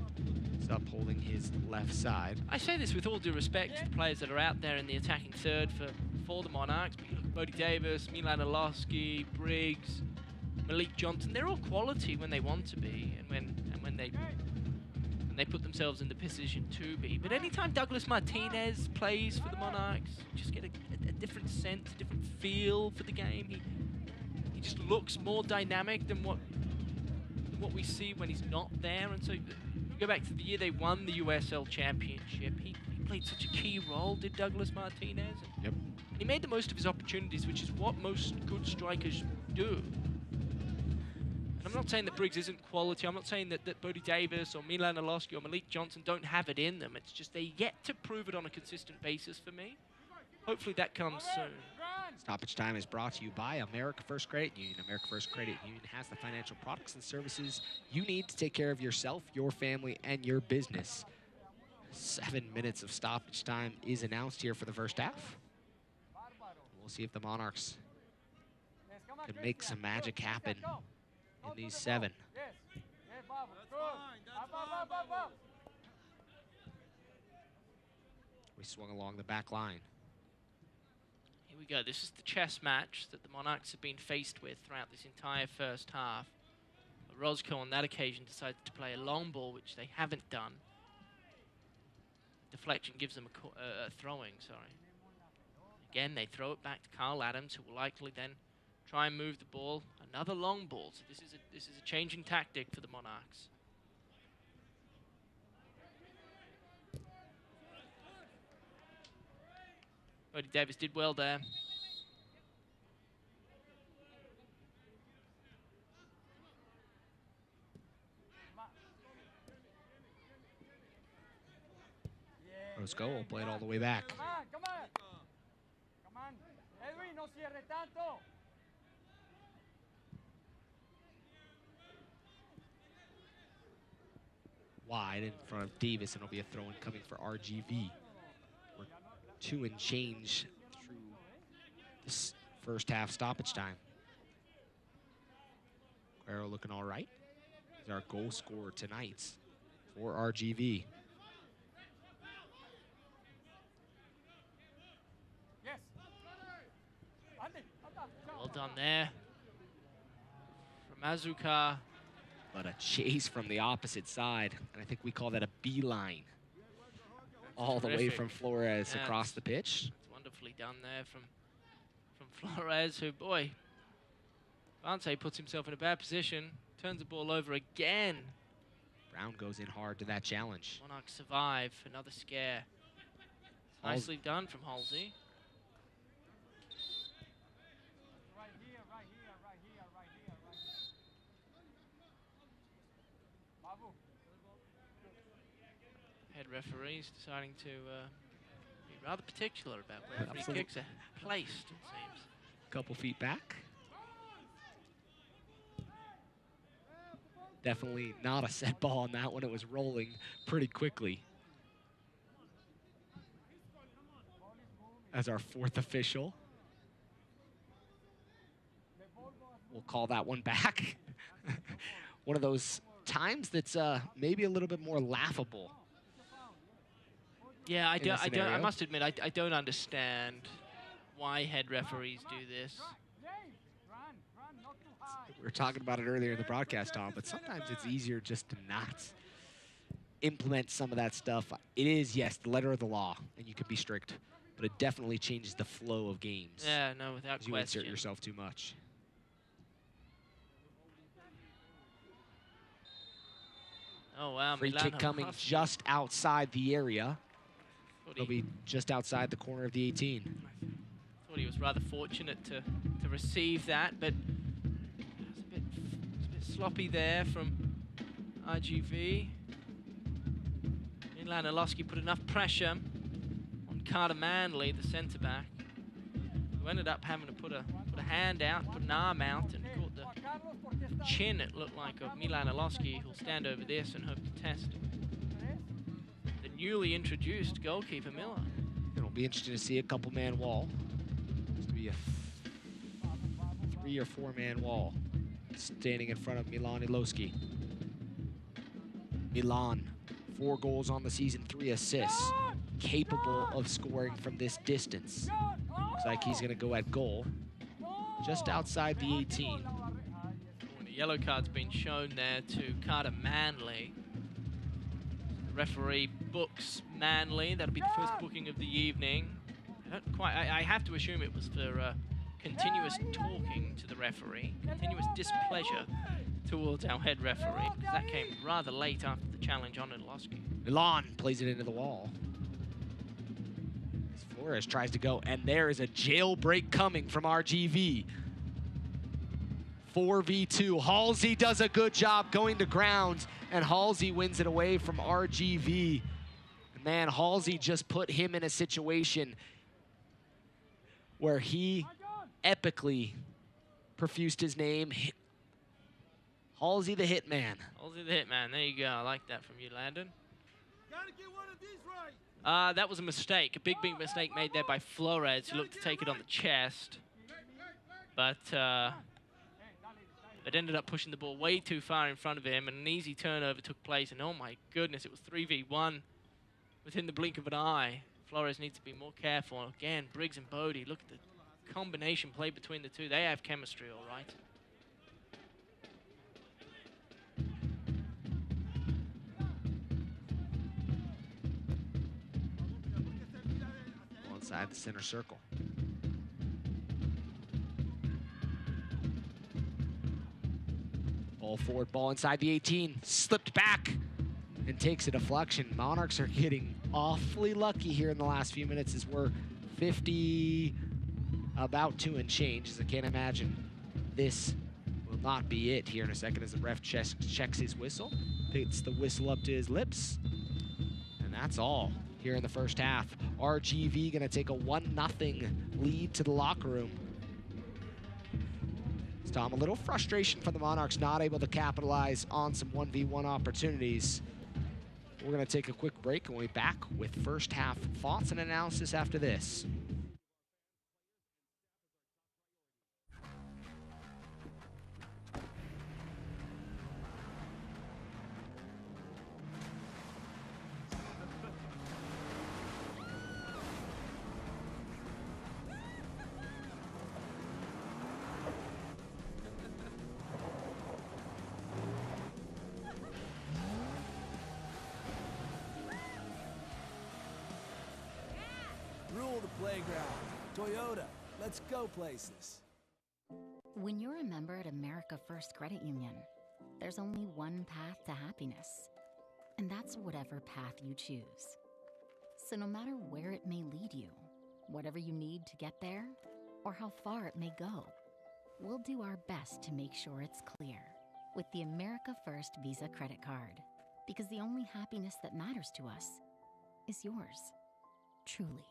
he's upholding his left side. I say this with all due respect to the players that are out there in the attacking third for the Monarchs. But you look at Bodie Davis, Milan Orlowski, Briggs, Malik Johnson. They're all quality when they want to be, and when they put themselves in the position to be. But anytime Douglas Martinez plays for the Monarchs, you just get a different sense, a different feel for the game. He just looks more dynamic than what we see when he's not there. And so you go back to the year they won the USL Championship. He played such a key role, did Douglas Martinez. Yep. And he made the most of his opportunities, which is what most good strikers do. And I'm not saying that Briggs isn't quality. I'm not saying that Bodie Davis or Milan Orlowski or Malik Johnson don't have it in them. It's just they yet to prove it on a consistent basis for me. Hopefully that comes soon. Stoppage time is brought to you by America First Credit Union. America First Credit Union has the financial products and services you need to take care of yourself, your family, and your business. 7 minutes of stoppage time is announced here for the first half. We'll see if the Monarchs can make some magic happen in these 7. We swung along the back line. Here we go. This is the chess match that the Monarchs have been faced with throughout this entire first half. But Roscoe on that occasion decided to play a long ball, which they haven't done. Deflection gives them a throwing, sorry. Again, they throw it back to Carl Adams, who will likely then try and move the ball. Another long ball. So this is a changing tactic for the Monarchs. Bodie Davis did well there. Roscoe will play it all the way back. Come on. Edwin, no cierre tanto. Wide in front of Davis, and it'll be a throw-in coming for RGV. We're 2 and change through this first half stoppage time. Guerrero looking all right. He's our goal scorer tonight for RGV. Well done there from Azuka. But a chase from the opposite side, and I think we call that a beeline. All the way from Flores across the pitch. It's wonderfully done there from Flores, who, boy, Vance puts himself in a bad position, turns the ball over again. Brown goes in hard to that challenge. Monarchs survive, another scare. Nicely done from Halsey. Head referees deciding to be rather particular about where free kicks are placed, it seems. Couple feet back. Definitely not a set ball on that one. It was rolling pretty quickly. As our 4th official. We'll call that one back. One of those times that's maybe a little bit more laughable. Yeah, I must admit, I don't understand why head referees do this. We were talking about it earlier in the broadcast, Tom, but sometimes it's easier just to not implement some of that stuff. It is, yes, the letter of the law, and you can be strict. but it definitely changes the flow of games. Yeah, no, without 'cause you question. insert yourself too much. Oh, wow. Free Milano kick coming Husky. just outside the area. Thought It'll be just outside the corner of the 18. Thought he was rather fortunate to receive that, but it was a bit sloppy there from RGV. Milan Oloski put enough pressure on Carter Manley, the centre-back, who ended up having to put a hand out, put an arm out, and caught the chin, it looked like, of Milan Oloski, who'll stand over this and hope to test the newly introduced goalkeeper, Miller. It'll be interesting to see a couple-man wall. It's to be a 3 or 4-man wall standing in front of Milan Oloski. Milan, 4 goals on the season, 3 assists, capable of scoring from this distance. Looks like he's going to go at goal, just outside the 18. When a yellow card's been shown there to Carter Manley. The referee books Manley. That'll be the first booking of the evening. I have to assume it was for continuous talking to the referee, continuous displeasure towards our head referee, because that came rather late after the challenge on Oloski. Milan plays it into the wall. As Flores tries to go, and there is a jailbreak coming from RGV. 4v2. Halsey does a good job going to ground, and Halsey wins it away from RGV. Man, Halsey just put him in a situation where he epically profused his name. Halsey the Hitman. Halsey the Hitman, there you go. I like that from you, Landon. That was a mistake, a big mistake made there by Flores, who looked to take it on the chest. But it ended up pushing the ball way too far in front of him, and an easy turnover took place, and oh my goodness, it was 3v1 within the blink of an eye. Flores needs to be more careful. Again, Briggs and Bodie, look at the combination play between the two. They have chemistry, all right. Inside the center circle. Ball forward, ball inside the 18, slipped back and takes a deflection. Monarchs are getting awfully lucky here in the last few minutes as we're 50, about 2 and change, as I can't imagine this will not be it here in a second as the ref checks his whistle, puts the whistle up to his lips, and that's all here in the first half. RGV gonna take a 1-0 lead to the locker room. Tom, a little frustration for the Monarchs, not able to capitalize on some 1v1 opportunities. We're gonna take a quick break and we'll be back with first half thoughts and analysis after this. Rule the playground. Toyota, let's go places. When you're a member at America First Credit Union, there's only one path to happiness, and that's whatever path you choose. So no matter where it may lead you, whatever you need to get there, or how far it may go, we'll do our best to make sure it's clear with the America First Visa credit card, because the only happiness that matters to us is yours, truly.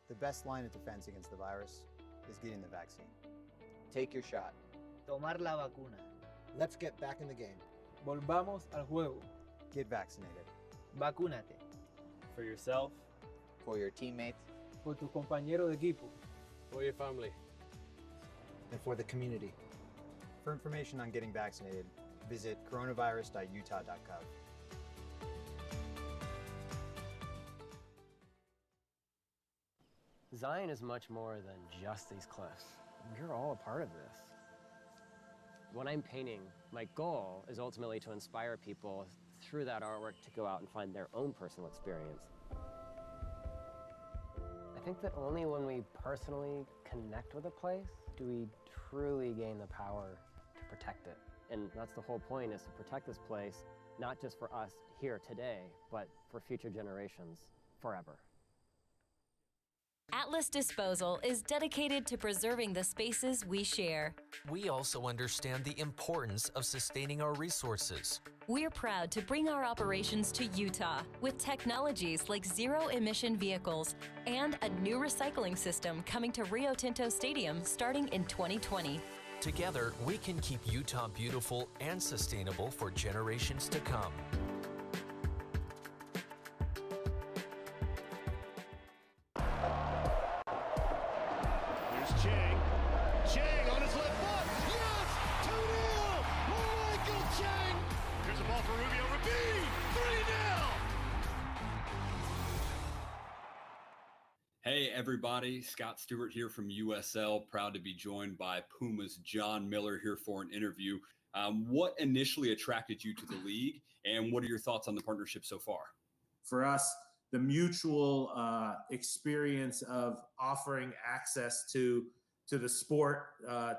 The best line of defense against the virus is getting the vaccine. Take your shot. Tomar la vacuna. Let's get back in the game. Volvamos al juego. Get vaccinated. Vacúnate. For yourself. For your teammates. Por tu compañero de equipo. For your family. And for the community. For information on getting vaccinated, visit coronavirus.utah.gov. Zion is much more than just these cliffs. You're all a part of this. When I'm painting, my goal is ultimately to inspire people through that artwork to go out and find their own personal experience. I think that only when we personally connect with a place do we truly gain the power to protect it. And that's the whole point, is to protect this place, not just for us here today, but for future generations forever. Atlas Disposal is dedicated to preserving the spaces we share. We also understand the importance of sustaining our resources. We're proud to bring our operations to Utah with technologies like zero-emission vehicles and a new recycling system coming to Rio Tinto Stadium starting in 2020. Together, we can keep Utah beautiful and sustainable for generations to come. Chang on his left foot. Yes! 2-0! Michael Chang! Here's the ball for Rubio. Rabin! 3-0! Hey everybody, Scott Stewart here from USL. Proud to be joined by Puma's John Miller here for an interview. What initially attracted you to the league, and what are your thoughts on the partnership so far? For us, the mutual experience of offering access to the sport,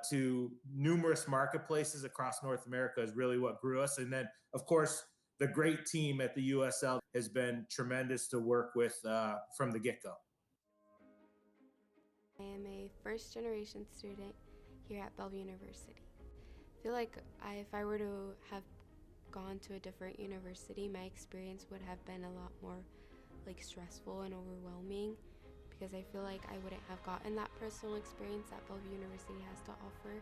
to numerous marketplaces across North America is really what grew us. And then, of course, the great team at the USL has been tremendous to work with from the get-go. I am a first-generation student here at Bellevue University. I feel like if I were to have gone to a different university, my experience would have been a lot more stressful and overwhelming, because I feel like I wouldn't have gotten that personal experience that Bellevue University has to offer.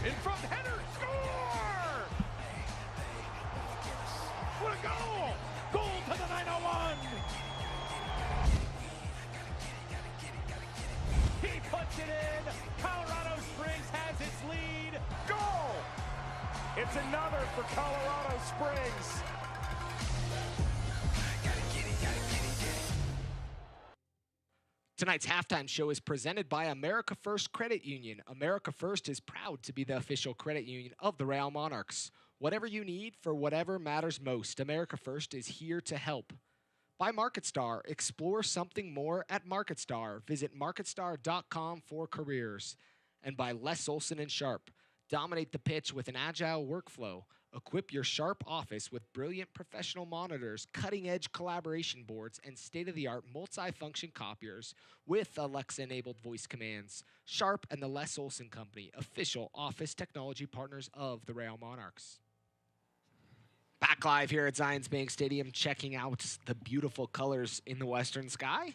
In front, header, score! What a goal! Goal to the 901! He puts it in. Colorado Springs has its lead. Goal! It's another for Colorado Springs. Tonight's halftime show is presented by America First Credit Union. America First is proud to be the official credit union of the Real Monarchs. Whatever you need for whatever matters most, America First is here to help. By MarketStar, explore something more at MarketStar. Visit marketstar.com for careers. And by Les Olson and Sharp, dominate the pitch with an agile workflow. Equip your Sharp office with brilliant professional monitors, cutting-edge collaboration boards, and state-of-the-art multi-function copiers with Alexa-enabled voice commands. Sharp and the Les Olson Company, official office technology partners of the Real Monarchs. Back live here at Zions Bank Stadium, checking out the beautiful colors in the western sky.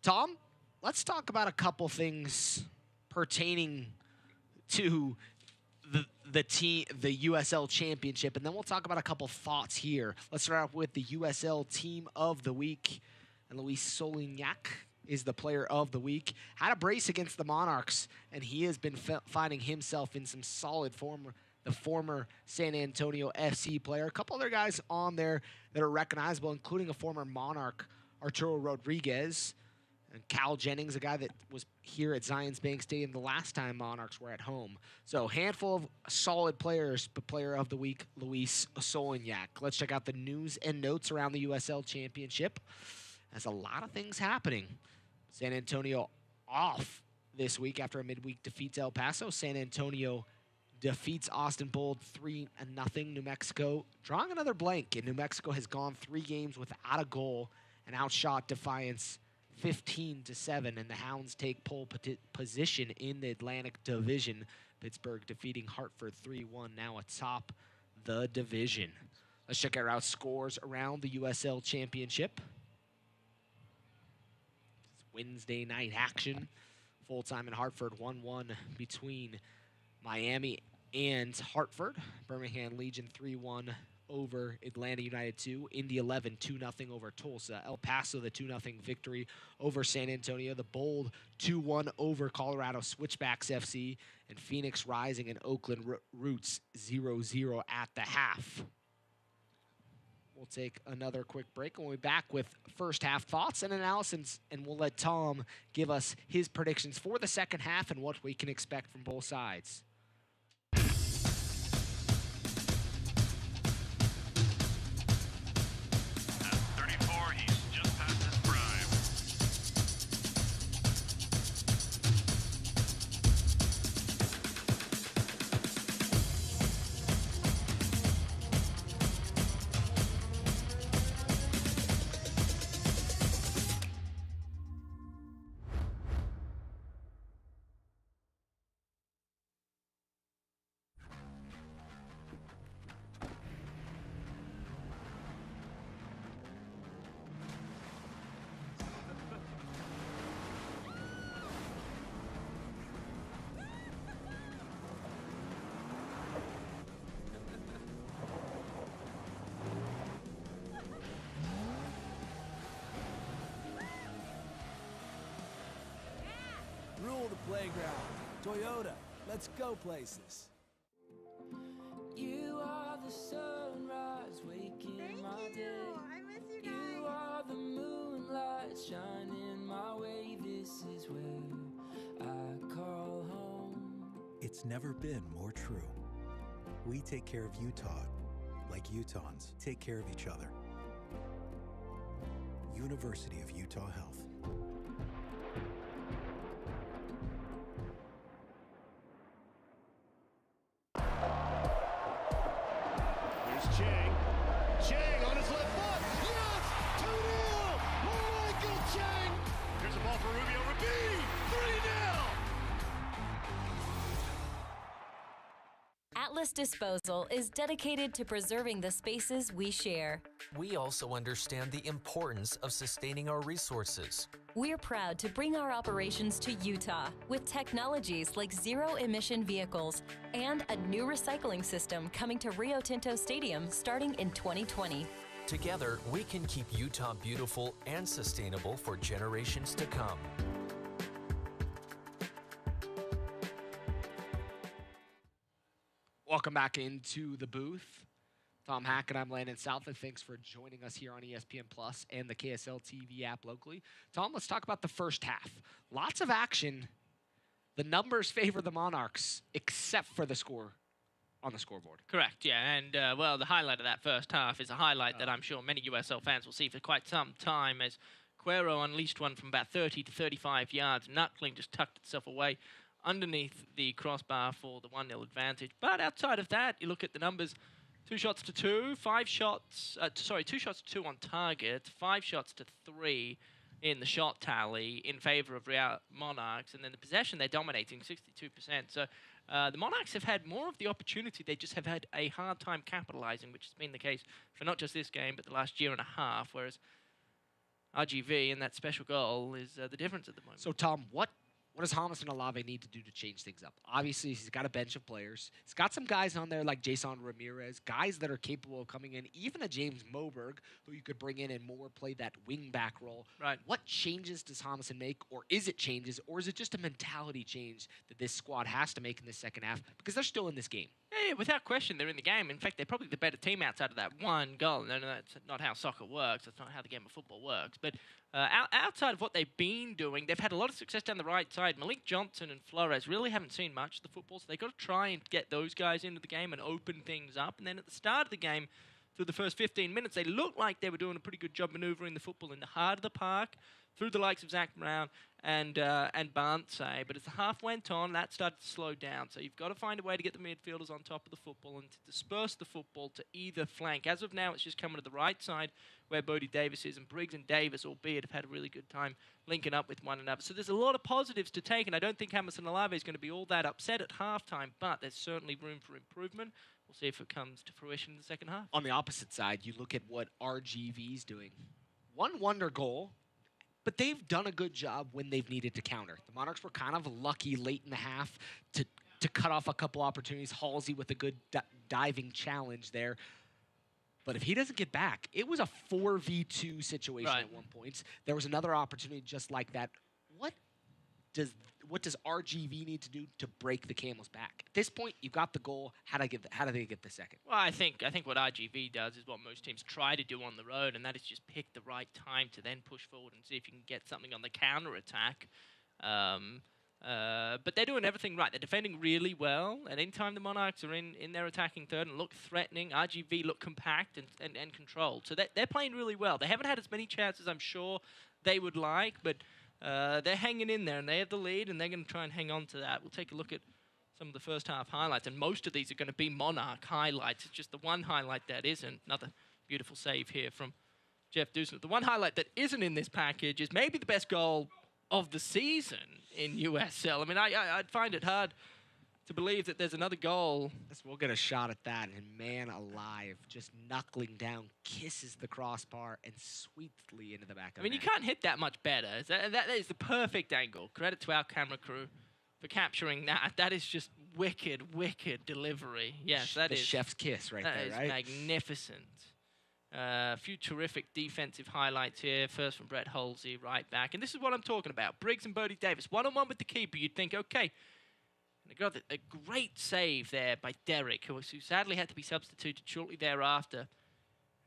Tom, let's talk about a couple things pertaining to the USL Championship, and then we'll talk about a couple thoughts here. Let's start off with the USL Team of the Week, and Luis Solignac is the Player of the Week. Had a brace against the Monarchs, and he has been finding himself in some solid form. The former San Antonio FC player. A couple other guys on there that are recognizable, including a former Monarch, Arturo Rodriguez, and Cal Jennings, a guy that was here at Zions Bank Stadium the last time Monarchs were at home. So handful of solid players, but Player of the Week, Luis Solignac. Let's check out the news and notes around the USL Championship. There's a lot of things happening. San Antonio off this week after a midweek defeat to El Paso. San Antonio defeats Austin Bold 3-0. New Mexico drawing another blank, and New Mexico has gone 3 games without a goal and outshot Defiance 15-7, and the Hounds take pole position in the Atlantic Division. Pittsburgh defeating Hartford 3-1, now atop the division. Let's check out our scores around the USL Championship. It's Wednesday night action. Full-time in Hartford, 1-1 between Miami and Hartford. Birmingham Legion 3-1 over Atlanta United 2. Indy 11, 2-0 over Tulsa. El Paso, the 2-0 victory over San Antonio. The Bold, 2-1 over Colorado Switchbacks FC. And Phoenix Rising and Oakland Roots, 0-0 at the half. We'll take another quick break and we'll be back with first half thoughts and analysis, and we'll let Tom give us his predictions for the second half and what we can expect from both sides. Rule the playground. Toyota, let's go places. You are the sunrise waking my day. I miss you guys. You are the moonlight shining my way. This is where I call home. It's never been more true. We take care of Utah like Utahns take care of each other. University of Utah Health. Chang. Chang on his left foot. Yes! 2-0! Michael Chang! Here's a ball for Rubio. Rabi! 3-0! Atlas Disposal is dedicated to preserving the spaces we share. We also understand the importance of sustaining our resources. We're proud to bring our operations to Utah with technologies like zero-emission vehicles and a new recycling system coming to Rio Tinto Stadium starting in 2020. Together, we can keep Utah beautiful and sustainable for generations to come. Welcome back into the booth. Tom Hackett, I'm Landon Southwick. Thanks for joining us here on ESPN Plus and the KSL TV app locally. Tom, let's talk about the first half. Lots of action. The numbers favor the Monarchs, except for the score on the scoreboard. Correct, yeah. And, well, the highlight of that first half is a highlight that I'm sure many USL fans will see for quite some time, as Cuero unleashed one from about 30 to 35 yards. Knuckling just tucked itself away underneath the crossbar for the 1-0 advantage. But outside of that, you look at the numbers. 2 shots to 2, 2 shots to 2 on target, 5 shots to 3 in the shot tally in favor of Real Monarchs, and then the possession, they're dominating 62%. So the Monarchs have had more of the opportunity, they just have had a hard time capitalizing, which has been the case for not just this game, but the last year and a half, whereas RGV and that special goal is the difference at the moment. So, Tom, what does James and Olave need to do to change things up? Obviously, he's got a bench of players. He's got some guys on there like Jason Ramirez, guys that are capable of coming in, even a James Moberg, who you could bring in and more play that wing-back role. Right. What changes does Jameson make, or is it changes, or is it just a mentality change that this squad has to make in the second half? Because they're still in this game. Yeah, without question, they're in the game. In fact, they're probably the better team outside of that one goal. No, that's not how soccer works. That's not how the game of football works. But outside of what they've been doing, they've had a lot of success down the right side. Malik Johnson and Flores really haven't seen much of the football, so they've got to try and get those guys into the game and open things up. And then at the start of the game, through the first 15 minutes, they looked like they were doing a pretty good job maneuvering the football in the heart of the park, through the likes of Zach Brown and Barnsley. But as the half went on, that started to slow down. So you've got to find a way to get the midfielders on top of the football and to disperse the football to either flank. As of now, it's just coming to the right side where Bodie Davis is, and Briggs and Davis, albeit, have had a really good time linking up with one another. So there's a lot of positives to take, and I don't think Hamilton Olave is going to be all that upset at halftime, but there's certainly room for improvement. We'll see if it comes to fruition in the second half. On the opposite side, you look at what RGV's doing. One wonder goal, but they've done a good job when they've needed to counter. The Monarchs were kind of lucky late in the half to cut off a couple opportunities. Halsey with a good diving challenge there. But if he doesn't get back, it was a 4v2 situation at one point. There was another opportunity just like that. What does RGV need to do to break the Camels back? At this point, you've got the goal. How do they get the second? Well, I think what RGV does is what most teams try to do on the road, and that is just pick the right time to then push forward and see if you can get something on the counter-attack. But they're doing everything right. They're defending really well, and anytime the Monarchs are in their attacking third and look threatening, RGV look compact and controlled. So they're playing really well. They haven't had as many chances, I'm sure, they would like, but they're hanging in there, and they have the lead, and they're going to try and hang on to that. We'll take a look at some of the first half highlights, and most of these are going to be Monarch highlights. It's just the one highlight that isn't. Another beautiful save here from Jeff Dusner. The one highlight that isn't in this package is maybe the best goal of the season in USL. I mean, I'd find it hard to believe that there's another goal. We'll get a shot at that, and man alive, just knuckling down, kisses the crossbar, and sweetly into the back of the net. I mean, you can't hit that much better. That is the perfect angle. Credit to our camera crew for capturing that. That is just wicked, wicked delivery. Yes, that is. The chef's kiss right there, right? That is magnificent. A few terrific defensive highlights here. First from Brett Halsey, right back. And this is what I'm talking about. Briggs and Bodie Davis, one-on-one with the keeper. You'd think, okay. And they got a great save there by Derek, who sadly had to be substituted shortly thereafter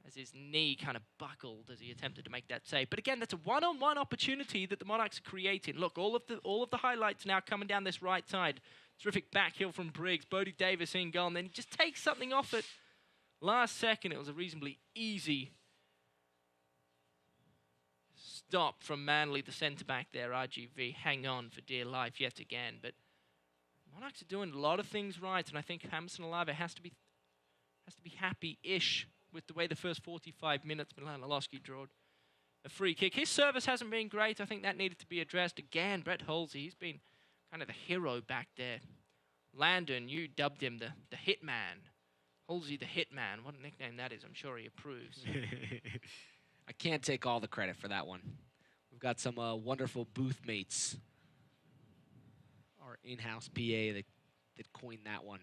as his knee kind of buckled as he attempted to make that save. But again, that's a one-on-one opportunity that the Monarchs are creating. Look, all of the highlights now coming down this right side. Terrific back heel from Briggs. Bodie Davis in goal, and then he just takes something off it. Last second, it was a reasonably easy stop from Manley, the centre-back there, RGV. Hang on for dear life yet again. But Monarchs are doing a lot of things right, and I think Hamilton Olave has to be happy-ish with the way the first 45 minutes Milan Lolowski drawed a free kick. His service hasn't been great. I think that needed to be addressed. Again, Brett Halsey, he's been kind of the hero back there. Landon, you dubbed him the hitman. Halsey the Hitman. What a nickname that is. I'm sure he approves. I can't take all the credit for that one. We've got some wonderful booth mates. Our in-house PA that coined that one.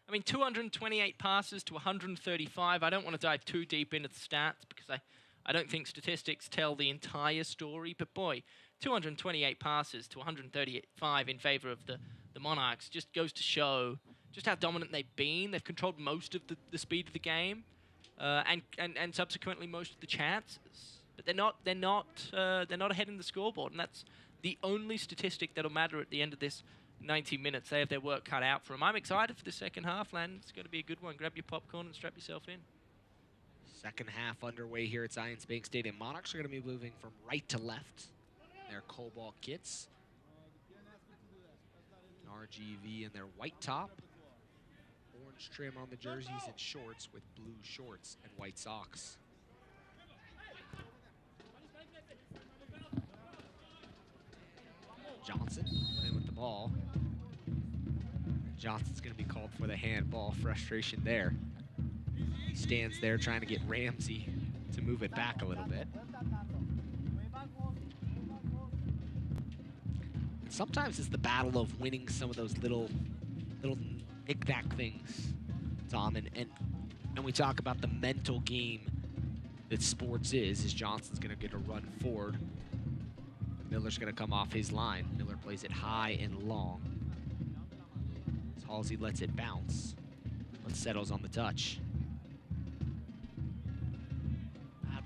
I mean, 228 passes to 135. I don't want to dive too deep into the stats because I don't think statistics tell the entire story. But boy, 228 passes to 135 in favor of the Monarchs just goes to show just how dominant they've been. They've controlled most of the speed of the game, and subsequently most of the chances. But they're not ahead in the scoreboard, and that's the only statistic that'll matter at the end of this 90 minutes. They have their work cut out for them. I'm excited for the second half, Landon. It's going to be a good one. Grab your popcorn and strap yourself in. Second half underway here at Zions Bank Stadium. Monarchs are going to be moving from right to left. Their cobalt kits. RGV in their white top. Orange trim on the jerseys and shorts with blue shorts and white socks. Johnson in with the ball. Johnson's going to be called for the handball. Frustration there. He stands there trying to get Ramsey to move it back a little bit. And sometimes it's the battle of winning some of those little knick-knack things, Tom, and we talk about the mental game that sports is Johnson's going to get a run forward. Miller's going to come off his line. Miller plays it high and long. As Halsey lets it bounce, but settles on the touch.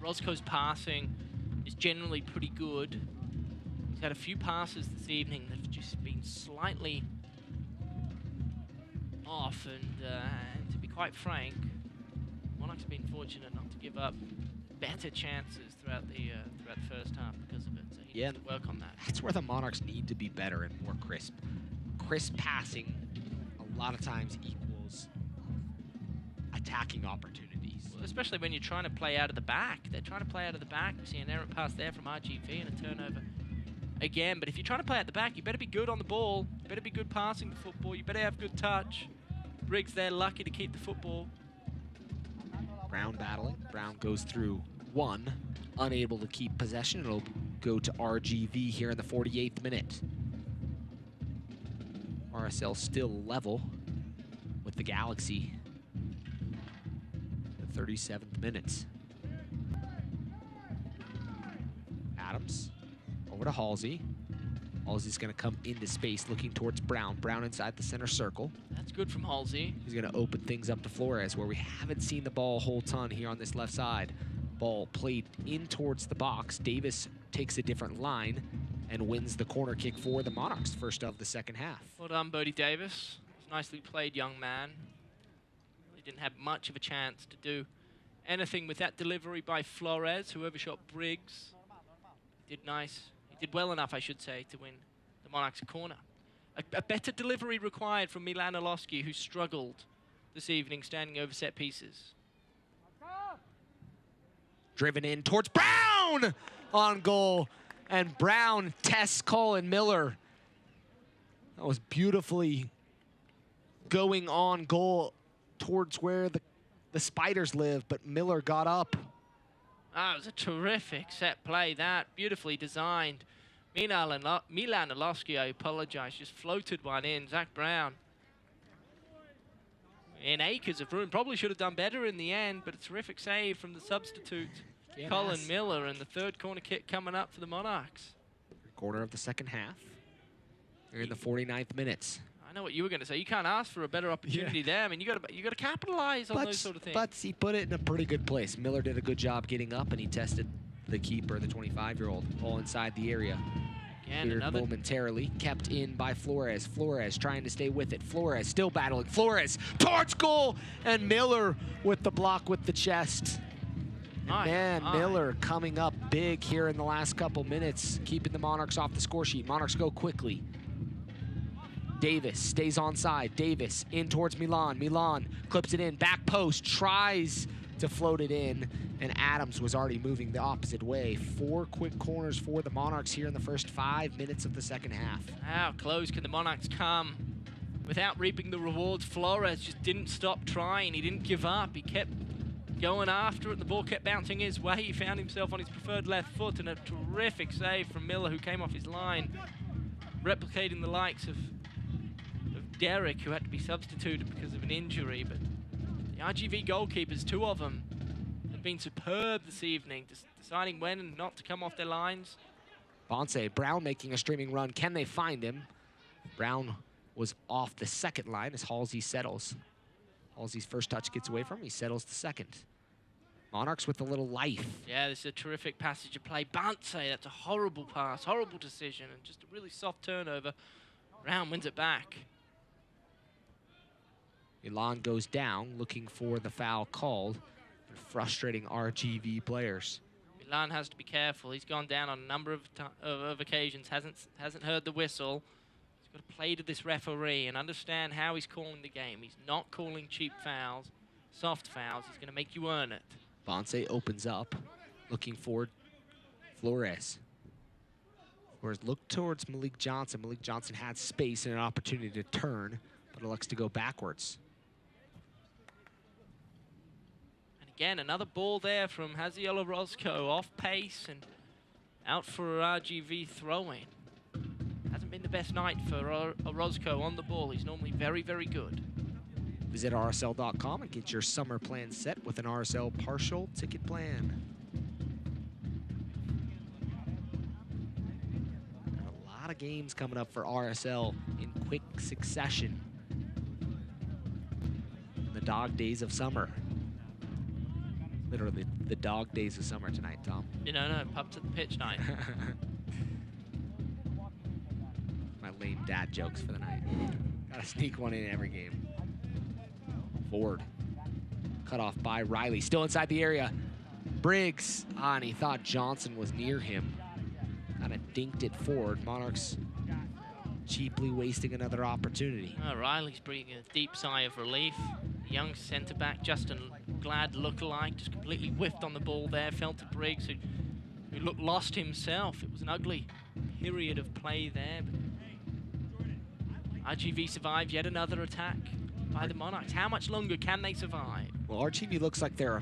Roscoe's passing is generally pretty good. He's had a few passes this evening that have just been slightly off, and to be quite frank, Monarchs have been fortunate not to give up better chances throughout the first half because of it. So he needs to work on that. That's where the Monarchs need to be better and more crisp. Crisp passing a lot of times equals attacking opportunities. Well, especially when you're trying to play out of the back. They're trying to play out of the back. We see an errant pass there from RGV and a turnover again. But if you're trying to play out the back, you better be good on the ball. You better be good passing the football. You better have good touch. Briggs there lucky to keep the football. Brown battling. Brown goes through one, unable to keep possession. It'll go to RGV here in the 48th minute. RSL still level with the Galaxy. The 37th minute. Adams over to Halsey. Halsey's going to come into space looking towards Brown. Brown inside the center circle. That's good from Halsey. He's going to open things up to Flores, where we haven't seen the ball a whole ton here on this left side. Ball played in towards the box. Davis takes a different line and wins the corner kick for the Monarchs, first of the second half. Well done, Bodie Davis. It's nicely played, young man. He didn't have much of a chance to do anything with that delivery by Flores, who overshot Briggs. Did nice. He did well enough, I should say, to win the Monarchs' corner. A better delivery required from Milan Oloski, who struggled this evening standing over set pieces. Driven in towards Brown on goal. And Brown tests Colin Miller. That was beautifully going on goal towards where the Spiders live, but Miller got up. That was a terrific set play, that. Beautifully designed. Milan Oloski, I apologize, just floated one in. Zach Brown in acres of room. Probably should have done better in the end, but a terrific save from the substitute, Colin Miller, and the third corner kick coming up for the Monarchs. Quarter of the second half. We're in the 49th minute. I know what you were going to say. You can't ask for a better opportunity there. I mean, you got to capitalize on those sort of things. But he put it in a pretty good place. Miller did a good job getting up, and he tested the keeper, the 25-year-old, all inside the area. Again, cleared momentarily, kept in by Flores. Flores trying to stay with it. Flores still battling. Flores towards goal, and Miller with the block with the chest. Miller coming up big here in the last couple minutes, keeping the Monarchs off the score sheet. Monarchs go quickly. Davis stays onside. Davis in towards Milan. Milan clips it in. Back post, tries to float it in, and Adams was already moving the opposite way. 4 quick corners for the Monarchs here in the first 5 minutes of the second half. How close can the Monarchs come without reaping the rewards? Flores just didn't stop trying. He didn't give up. He kept going after it. The ball kept bouncing his way. He found himself on his preferred left foot, and a terrific save from Miller, who came off his line, replicating the likes of Derek, who had to be substituted because of an injury. But the RGV goalkeepers, 2 of them, have been superb this evening, deciding when and not to come off their lines. Bonce, Brown making a streaming run. Can they find him? Brown was off the second line as Halsey settles. Halsey's first touch gets away from him. He settles the second. Monarchs with a little life. Yeah, this is a terrific passage of play. Bonce, that's a horrible pass, horrible decision, and just a really soft turnover. Brown wins it back. Milan goes down, looking for the foul called, frustrating RGV players. Milan has to be careful. He's gone down on a number of occasions, hasn't heard the whistle. He's got to play to this referee and understand how he's calling the game. He's not calling cheap fouls, soft fouls. He's going to make you earn it. Bonce opens up, looking for Flores. Flores looked towards Malik Johnson. Malik Johnson had space and an opportunity to turn, but elects to go backwards. Again, another ball there from Haziel Orozco, off pace and out for RGV throwing. Hasn't been the best night for Orozco on the ball. He's normally very, very good. Visit RSL.com and get your summer plan set with an RSL partial ticket plan. A lot of games coming up for RSL in quick succession. In the dog days of summer. Literally the dog days of summer tonight, Tom. No, pups at the pitch night. My lame dad jokes for the night. Gotta sneak one in every game. Ford. Cut off by Riley. Still inside the area. Briggs. And he thought Johnson was near him. Kind of dinked it forward. Monarchs cheaply wasting another opportunity. Riley's breathing a deep sigh of relief. The young centre-back, Justin Glad lookalike, just completely whiffed on the ball there. Fell to Briggs, who looked lost himself. It was an ugly period of play there. But RGV survived yet another attack by the Monarchs. How much longer can they survive? Well, RGV looks like they're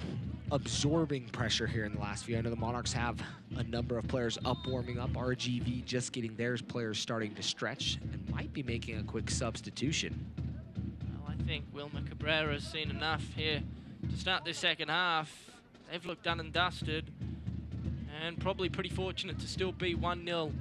absorbing pressure here in the last few. I know the Monarchs have a number of players warming up. RGV just getting their players starting to stretch and might be making a quick substitution. Well, I think Wilmer Cabrera's seen enough here to start this second half. They've looked done and dusted, and probably pretty fortunate to still be 1-0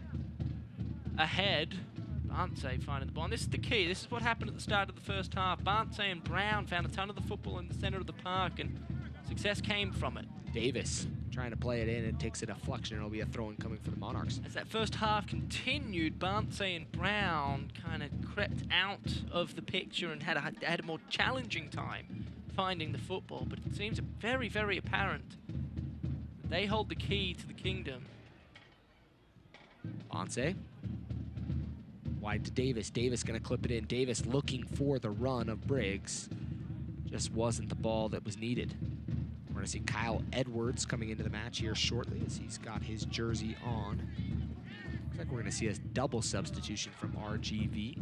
ahead. Barnsley finding the ball. And this is the key. This is what happened at the start of the first half. Barnsley and Brown found a ton of the football in the center of the park, and success came from it. Davis trying to play it in. It takes a deflection. It'll be a throw-in coming for the Monarchs. As that first half continued, Barnsley and Brown kind of crept out of the picture and had a more challenging time finding the football. But it seems very, very apparent that they hold the key to the kingdom. Bonse. Wide to Davis. Davis going to clip it in. Davis looking for the run of Briggs. Just wasn't the ball that was needed. We're going to see Kyle Edwards coming into the match here shortly as he's got his jersey on. Looks like we're going to see a double substitution from RGV.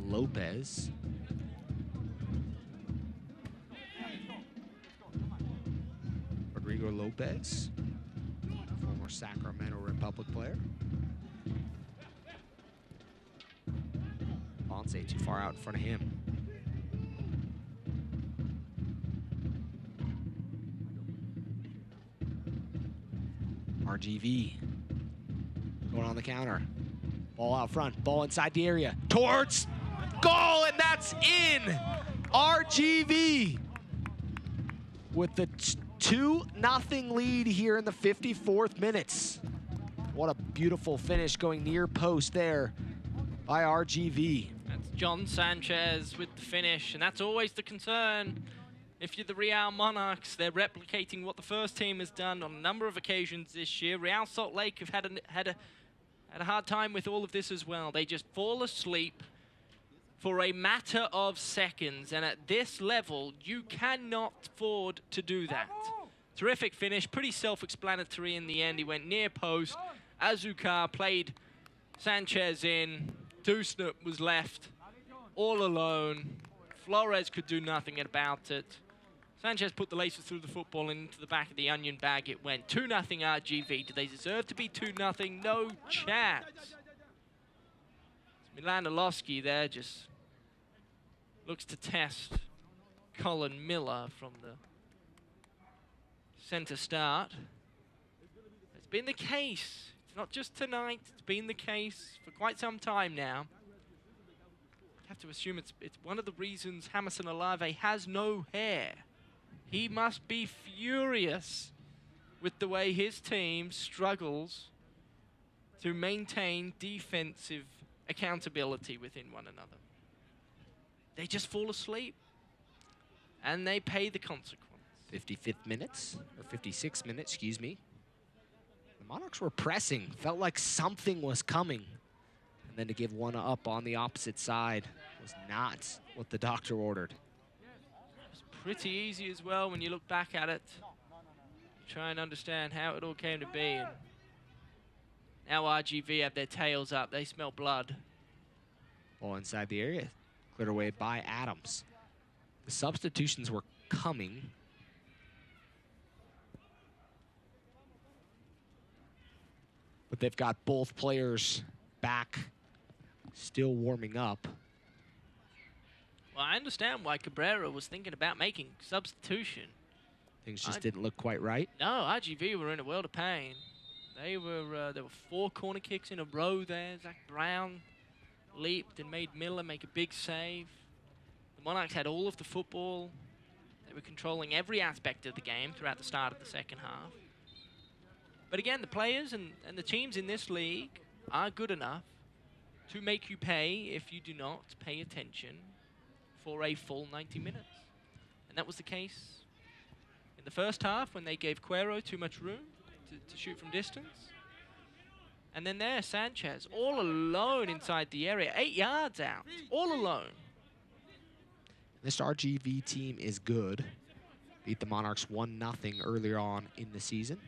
Lopez. Rodrigo Lopez, former Sacramento Republic player. Bonse too far out in front of him. RGV going on the counter. Ball out front, ball inside the area. Towards goal, and that's in! RGV with the 2-0 lead here in the 54th minutes. What a beautiful finish going near post there by RGV. That's John Sanchez with the finish, and that's always the concern. If you're the Real Monarchs, they're replicating what the first team has done on a number of occasions this year. Real Salt Lake have had a hard time with all of this as well. They just fall asleep for a matter of seconds, and at this level, you cannot afford to do that. Terrific finish, pretty self-explanatory in the end. He went near post. Azúcar played Sanchez in. Dusnut was left all alone. Flores could do nothing about it. Sanchez put the laces through the football and into the back of the onion bag it went. 2-0 RGV. Do they deserve to be 2-0? No chance. Milan Orlowski there just looks to test Colin Miller from the center start. It's been the case. It's not just tonight. It's been the case for quite some time now. I have to assume it's one of the reasons Jamerson Olave has no hair. He must be furious with the way his team struggles to maintain defensive accountability within one another. They just fall asleep, and they pay the consequence. 55th minutes, or 56th minutes, excuse me. The Monarchs were pressing. Felt like something was coming. And then to give one up on the opposite side was not what the doctor ordered. It was pretty easy as well when you look back at it. Try and understand how it all came to be. And now RGV have their tails up. They smell blood. Ball inside the area. Cleared away by Adams. The substitutions were coming. But they've got both players back, still warming up. Well, I understand why Cabrera was thinking about making substitution. Things just didn't look quite right. No, RGV were in a world of pain. There were 4 corner kicks in a row there. Zach Brown leaped and made Miller make a big save. The Monarchs had all of the football. They were controlling every aspect of the game throughout the start of the second half. But again, the players and the teams in this league are good enough to make you pay if you do not pay attention for a full 90 minutes. And that was the case in in the first half when they gave Cuero too much room to shoot from distance. And then there, Sanchez, all alone inside the area, 8 yards out, all alone. This RGV team is good. Beat the Monarchs 1-0 earlier on in the season.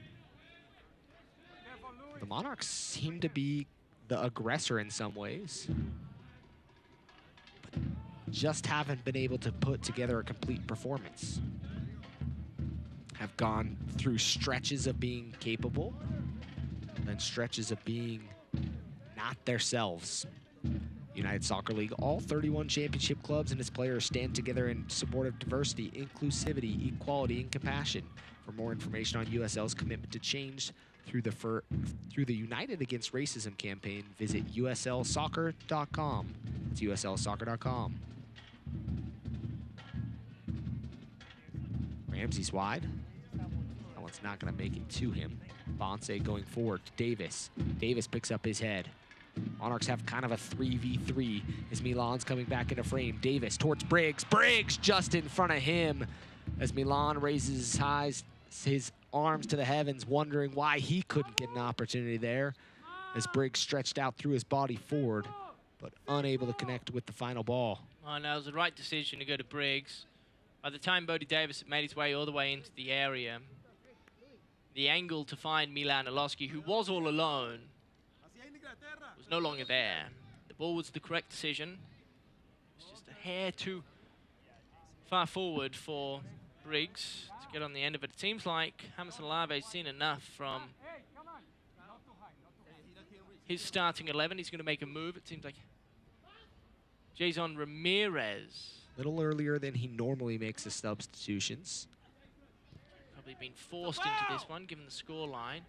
The Monarchs seem to be the aggressor in some ways, but just haven't been able to put together a complete performance. Have gone through stretches of being capable, then stretches of being not themselves. United Soccer League, all 31 championship clubs and its players stand together in support of diversity, inclusivity, equality, and compassion. For more information on USL's commitment to change through the United Against Racism campaign, visit uslsoccer.com. That's uslsoccer.com. Ramsey's wide. That one's not going to make it to him. Bonse going forward to Davis. Davis picks up his head. Monarchs have kind of a 3v3 as Milan's coming back into frame. Davis towards Briggs. Briggs just in front of him as Milan raises his arms to the heavens, wondering why he couldn't get an opportunity there as Briggs stretched out through his body forward, but unable to connect with the final ball. Oh, no, it was the right decision to go to Briggs. By the time Bodie Davis had made his way all the way into the area, the angle to find Milan Oloski, who was all alone, was no longer there. The ball was the correct decision. It's just a hair too far forward for Briggs to get on the end of it. It seems like James Olave's seen enough from his starting 11. He's going to make a move. It seems like Jason Ramirez. A little earlier than he normally makes his substitutions. Probably been forced into this one, given the scoreline.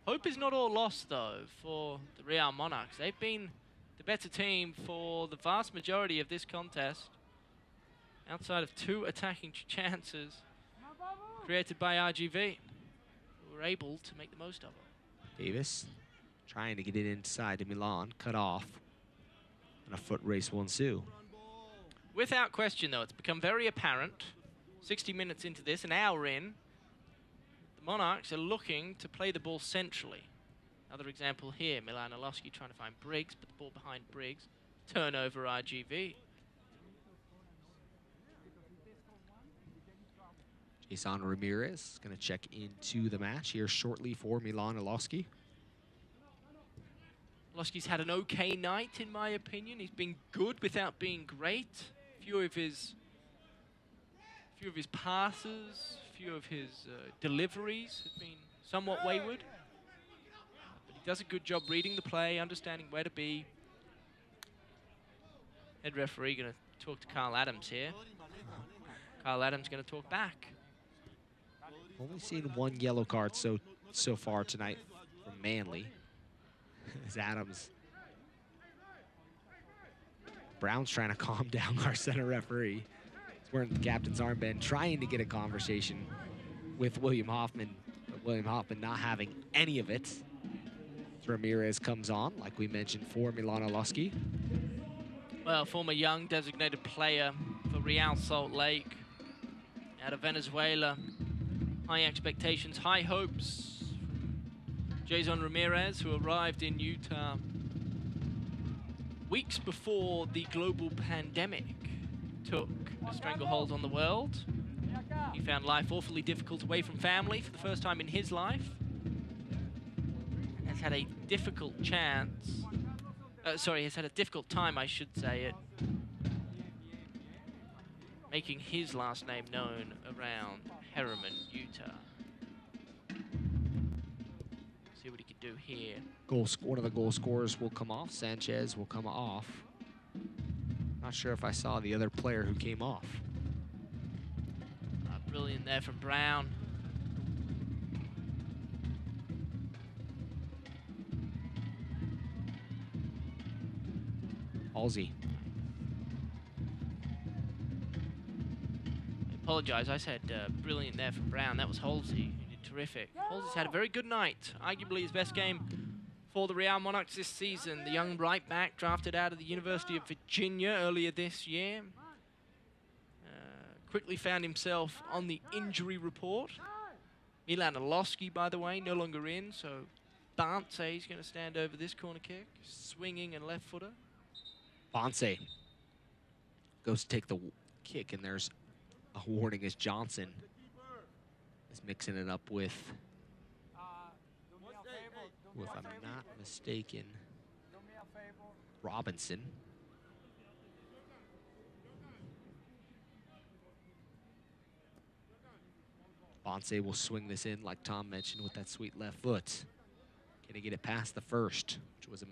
Hope is not all lost, though, for the Real Monarchs. They've been the better team for the vast majority of this contest, outside of 2 attacking chances created by RGV, who were able to make the most of it. Davis trying to get it inside to Milan, cut off, and a foot race will ensue. Without question, though, it's become very apparent, 60 minutes into this, an hour in, the Monarchs are looking to play the ball centrally. Another example here, Milan Oloski trying to find Briggs, but the ball behind Briggs. Turnover RGV. Jason Ramirez going to check into the match here shortly for Milan Oloski. Oloski's had an okay night, in my opinion. He's been good without being great. Few of his passes, few of his deliveries have been somewhat wayward. But he does a good job reading the play, understanding where to be. Head referee going to talk to Carl Adams here. Carl Adams going to talk back. Only seen 1 yellow card so far tonight from Manly. As Adams. Brown's trying to calm down our center referee. He's wearing the captain's armband, trying to get a conversation with William Hoffman, but William Hoffman not having any of it. So Ramirez comes on, like we mentioned, for Milan Oloski. Well, former young designated player for Real Salt Lake out of Venezuela. High expectations, high hopes. Jason Ramirez, who arrived in Utah weeks before the global pandemic took a stranglehold on the world. He found life awfully difficult away from family for the first time in his life. Has had a difficult has had a difficult time, I should say, at making his last name known around Herriman, Utah. See what he can do here. One of the goal scorers will come off. Sanchez will come off. Not sure if I saw the other player who came off. Brilliant there from Brown. Halsey. I apologize, I said brilliant there from Brown. That was Halsey. He did terrific. Halsey's had a very good night. Arguably his best game for the Real Monarchs this season. The young right back drafted out of the University of Virginia earlier this year. Quickly found himself on the injury report Milan Alowski, by the way, no longer in, so Bonce is going to stand over this corner kick, swinging and left footer. Bonce goes to take the kick, and there's a warning as Johnson is mixing it up with, if I'm not mistaken, Robinson. Bonce will swing this in, like Tom mentioned, with that sweet left foot. Can he get it past the first, which was a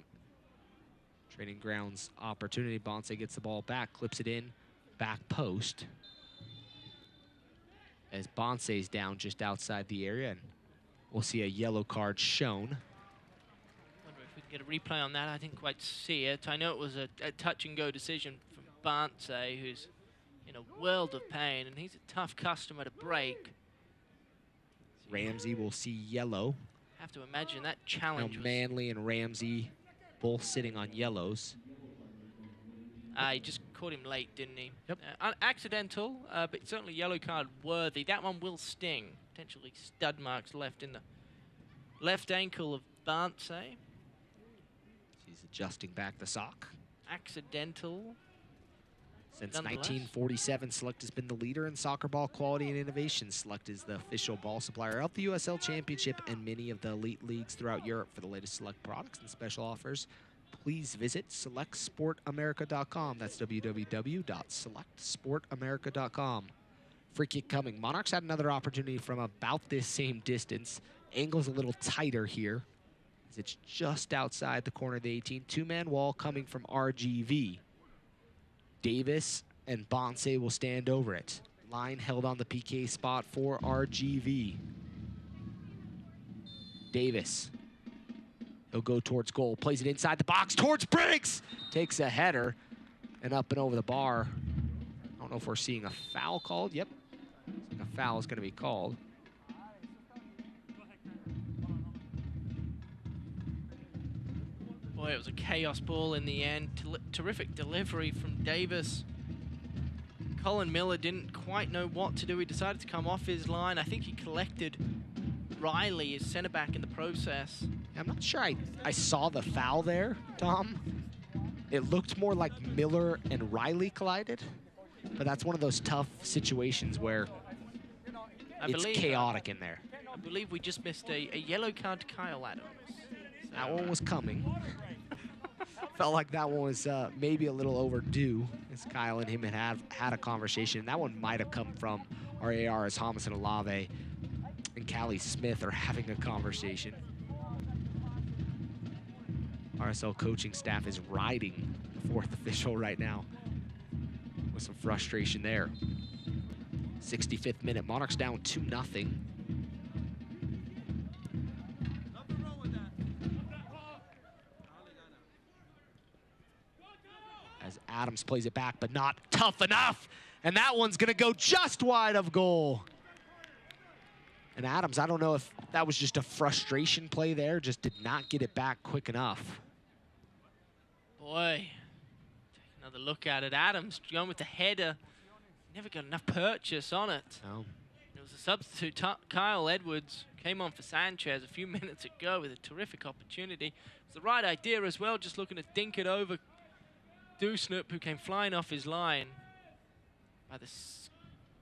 training grounds opportunity? Bonce gets the ball back, clips it in, back post. As Bonce's down just outside the area, and we'll see a yellow card shown. Wonder if we can get a replay on that. I didn't quite see it. I know it was a touch-and-go decision from Bonce, who's in a world of pain, and he's a tough customer to break. Ramsey will see yellow. Have to imagine that challenge now, Manley and Ramsey both sitting on yellows. He just caught him late, didn't he? Yep. Accidental, but certainly yellow card worthy. That one will sting. Potentially stud marks left in the left ankle of Bonce. He's adjusting back the sock. Accidental. Since 1947, Select has been the leader in soccer ball quality and innovation. Select is the official ball supplier of the USL Championship and many of the elite leagues throughout Europe. For the latest Select products and special offers, please visit selectsportamerica.com. That's www.selectsportamerica.com. Free kick coming. Monarchs had another opportunity from about this same distance. Angle's a little tighter here, as it's just outside the corner of the 18. Two-man wall coming from RGV. Davis and Bonce will stand over it. Line held on the PK spot for RGV. Davis. He'll go towards goal. Plays it inside the box towards Briggs. Takes a header and up and over the bar. I don't know if we're seeing a foul called. Yep. A foul is going to be called. Boy, it was a chaos ball in the end. Terrific delivery from Davis. Colin Miller didn't quite know what to do. He decided to come off his line. I think he collected Riley, his center back, in the process. I'm not sure I saw the foul there, Tom. It looked more like Miller and Riley collided, but that's one of those tough situations where it's chaotic in there. I believe we just missed a yellow card to Kyle Adams. That one was coming. Felt like that one was maybe a little overdue, as Kyle and him had a conversation. That one might have come from our AR, as Hamas and Olave and Callie Smith are having a conversation. RSL coaching staff is riding the fourth official right now with some frustration there. 65th minute, Monarchs down 2-0. As Adams plays it back, but not tough enough. And that one's gonna go just wide of goal. And Adams, I don't know if that was just a frustration play there, just did not get it back quick enough. Boy, take another look at it. Adams going with the header. Never got enough purchase on it. No. It was a substitute. Kyle Edwards came on for Sanchez a few minutes ago with a terrific opportunity. It was the right idea as well, just looking to dink it over Dusnup, who came flying off his line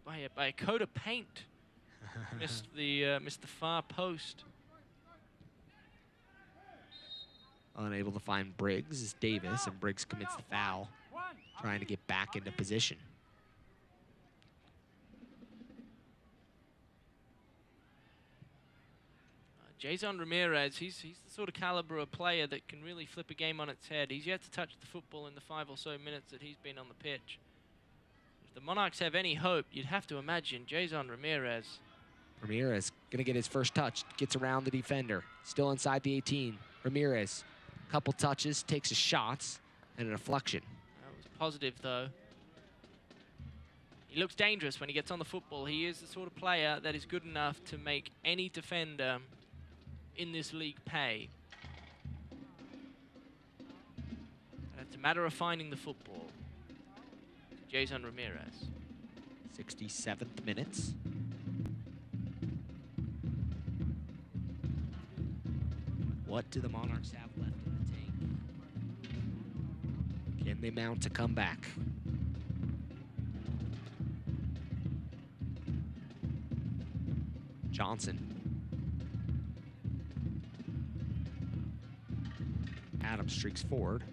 by a coat of paint. missed the far post. Unable to find Briggs is Davis, and Briggs commits the foul, trying to get back into position. Jason Ramirez, he's the sort of caliber of player that can really flip a game on its head. He's yet to touch the football in the 5 or so minutes that he's been on the pitch. If the Monarchs have any hope, you'd have to imagine Jason Ramirez. Ramirez gonna get his first touch, gets around the defender, still inside the 18. Ramirez, couple touches, takes a shot, and a deflection. That was positive, though. He looks dangerous when he gets on the football. He is the sort of player that is good enough to make any defender in this league pay. And it's a matter of finding the football. Jason Ramirez. 67th minutes. What do the Monarchs have left in the tank? Can they mount a comeback? Johnson. Adams streaks forward.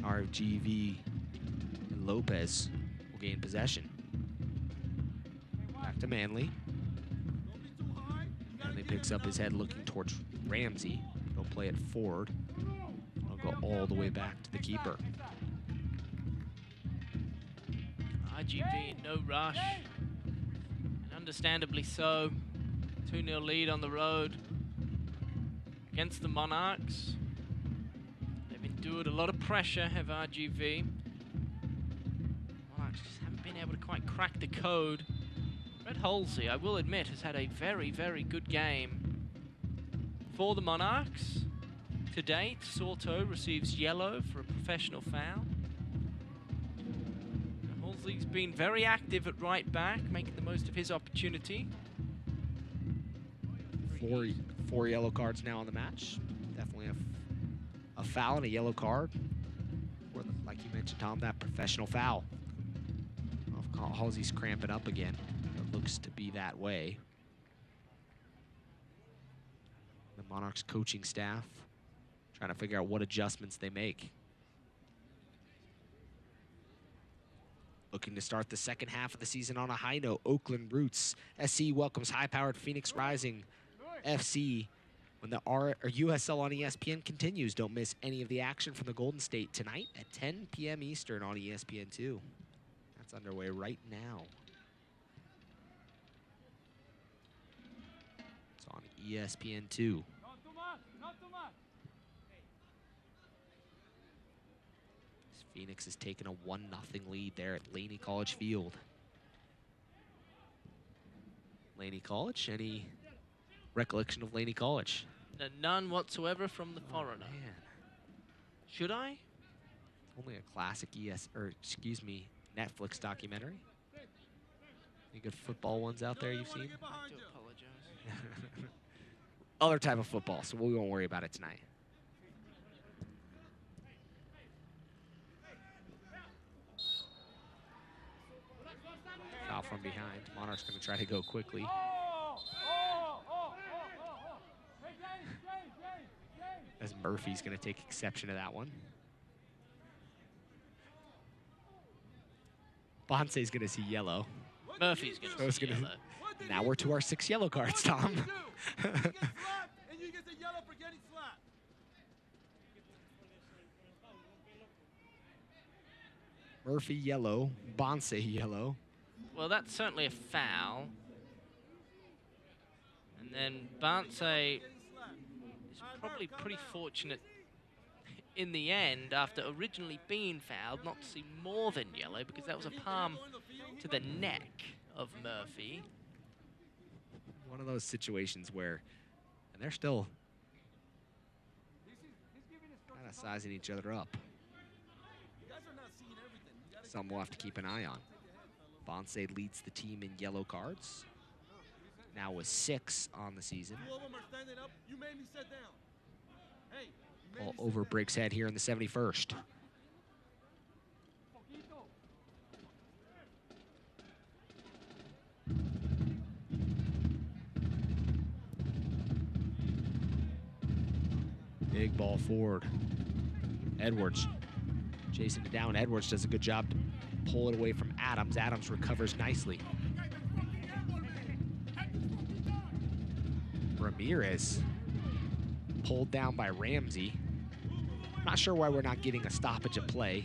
RGV and Lopez will gain possession. Back to Manley. Manley picks up his head looking towards Ramsey. He'll play it forward. He'll go all the way back to the keeper. RGV in no rush. And understandably so. 2-0 lead on the road against the Monarchs. They've endured a lot of pressure, have RGV. Monarchs just haven't been able to quite crack the code. Red Halsey, I will admit, has had a very, very good game for the Monarchs. To date, Soto receives yellow for a professional foul. Halsey's been very active at right back, making the most of his opportunity. Four yellow cards now on the match. Definitely a foul and a yellow card. Or like you mentioned, Tom, that professional foul. Halsey's cramping up again. It looks to be that way. The Monarchs coaching staff trying to figure out what adjustments they make. Looking to start the second half of the season on a high note. Oakland Roots SC welcomes high-powered Phoenix Rising FC when the USL on ESPN continues. Don't miss any of the action from the Golden State tonight at 10 p.m. Eastern on ESPN2. That's underway right now. It's on ESPN2. Phoenix has taken a 1-0 lead there at Laney College Field. Laney College, any recollection of Laney College? None whatsoever from the foreigner. Man. Should I? Only a classic Netflix documentary. Any good football ones out there you've seen? I do apologize. Other type of football, so we won't worry about it tonight. Foul from behind. Monarchs going to try to go quickly. As Murphy's going to take exception to that one. Bonse's going to see yellow. Murphy's going to see yellow. Now we're to our 6 yellow cards, Tom. Murphy yellow, Bonse yellow. Well, that's certainly a foul. And then Bonse is probably pretty fortunate in the end, after originally being fouled, not to see more than yellow, because that was a palm to the neck of Murphy. One of those situations where, and they're still kind of sizing each other up. Some we'll have to keep an eye on. Bonse leads the team in yellow cards, now with 6 on the season. Ball over Briggs' head here in the 71st. Big ball forward. Edwards chasing it down. Edwards does a good job to pull it away from Adams. Adams recovers nicely. Ramirez pulled down by Ramsey. Not sure why we're not getting a stoppage of play.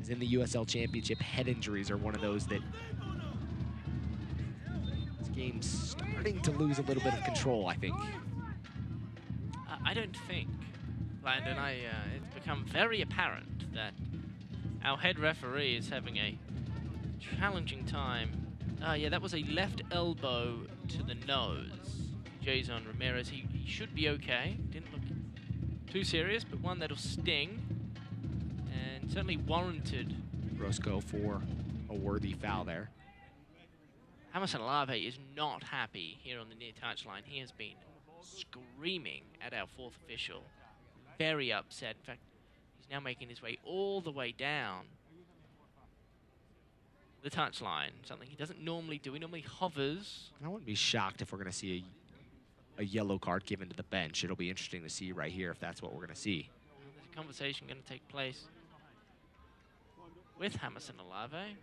As in the USL Championship, head injuries are one of those that this game's starting to lose a little bit of control, I think. I don't think, Landon, it's become very apparent that our head referee is having a challenging time. Yeah, that was a left elbow to the nose. Jason Ramirez, he should be okay. Didn't look too serious, but one that'll sting. And certainly warranted. Roscoe for a worthy foul there. Hamilton Alave is not happy here on the near touchline. He has been screaming at our fourth official. Very upset. In fact, he's now making his way all the way down the touchline, something he doesn't normally do. He normally hovers. I wouldn't be shocked if we're going to see a yellow card given to the bench. It'll be interesting to see right here if that's what we're going to see. There's a conversation going to take place with Jamerson Olave.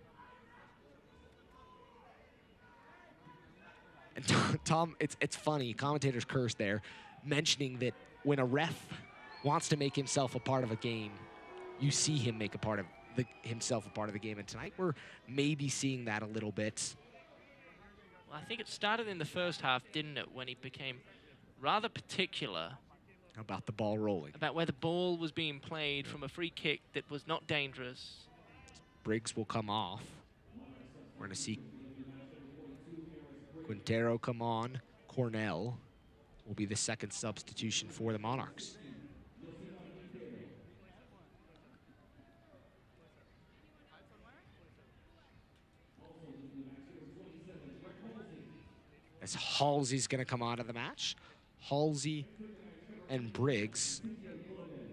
And Tom, it's funny, commentators curse there, mentioning that when a ref wants to make himself a part of a game, you see him make himself a part of the game. And tonight we're maybe seeing that a little bit. Well, I think it started in the first half, didn't it, when he became rather particular about the ball rolling, about where the ball was being played from a free kick that was not dangerous. Briggs will come off. We're going to see Quintero come on. Cornell will be the second substitution for the Monarchs. As Halsey's going to come out of the match. Halsey and Briggs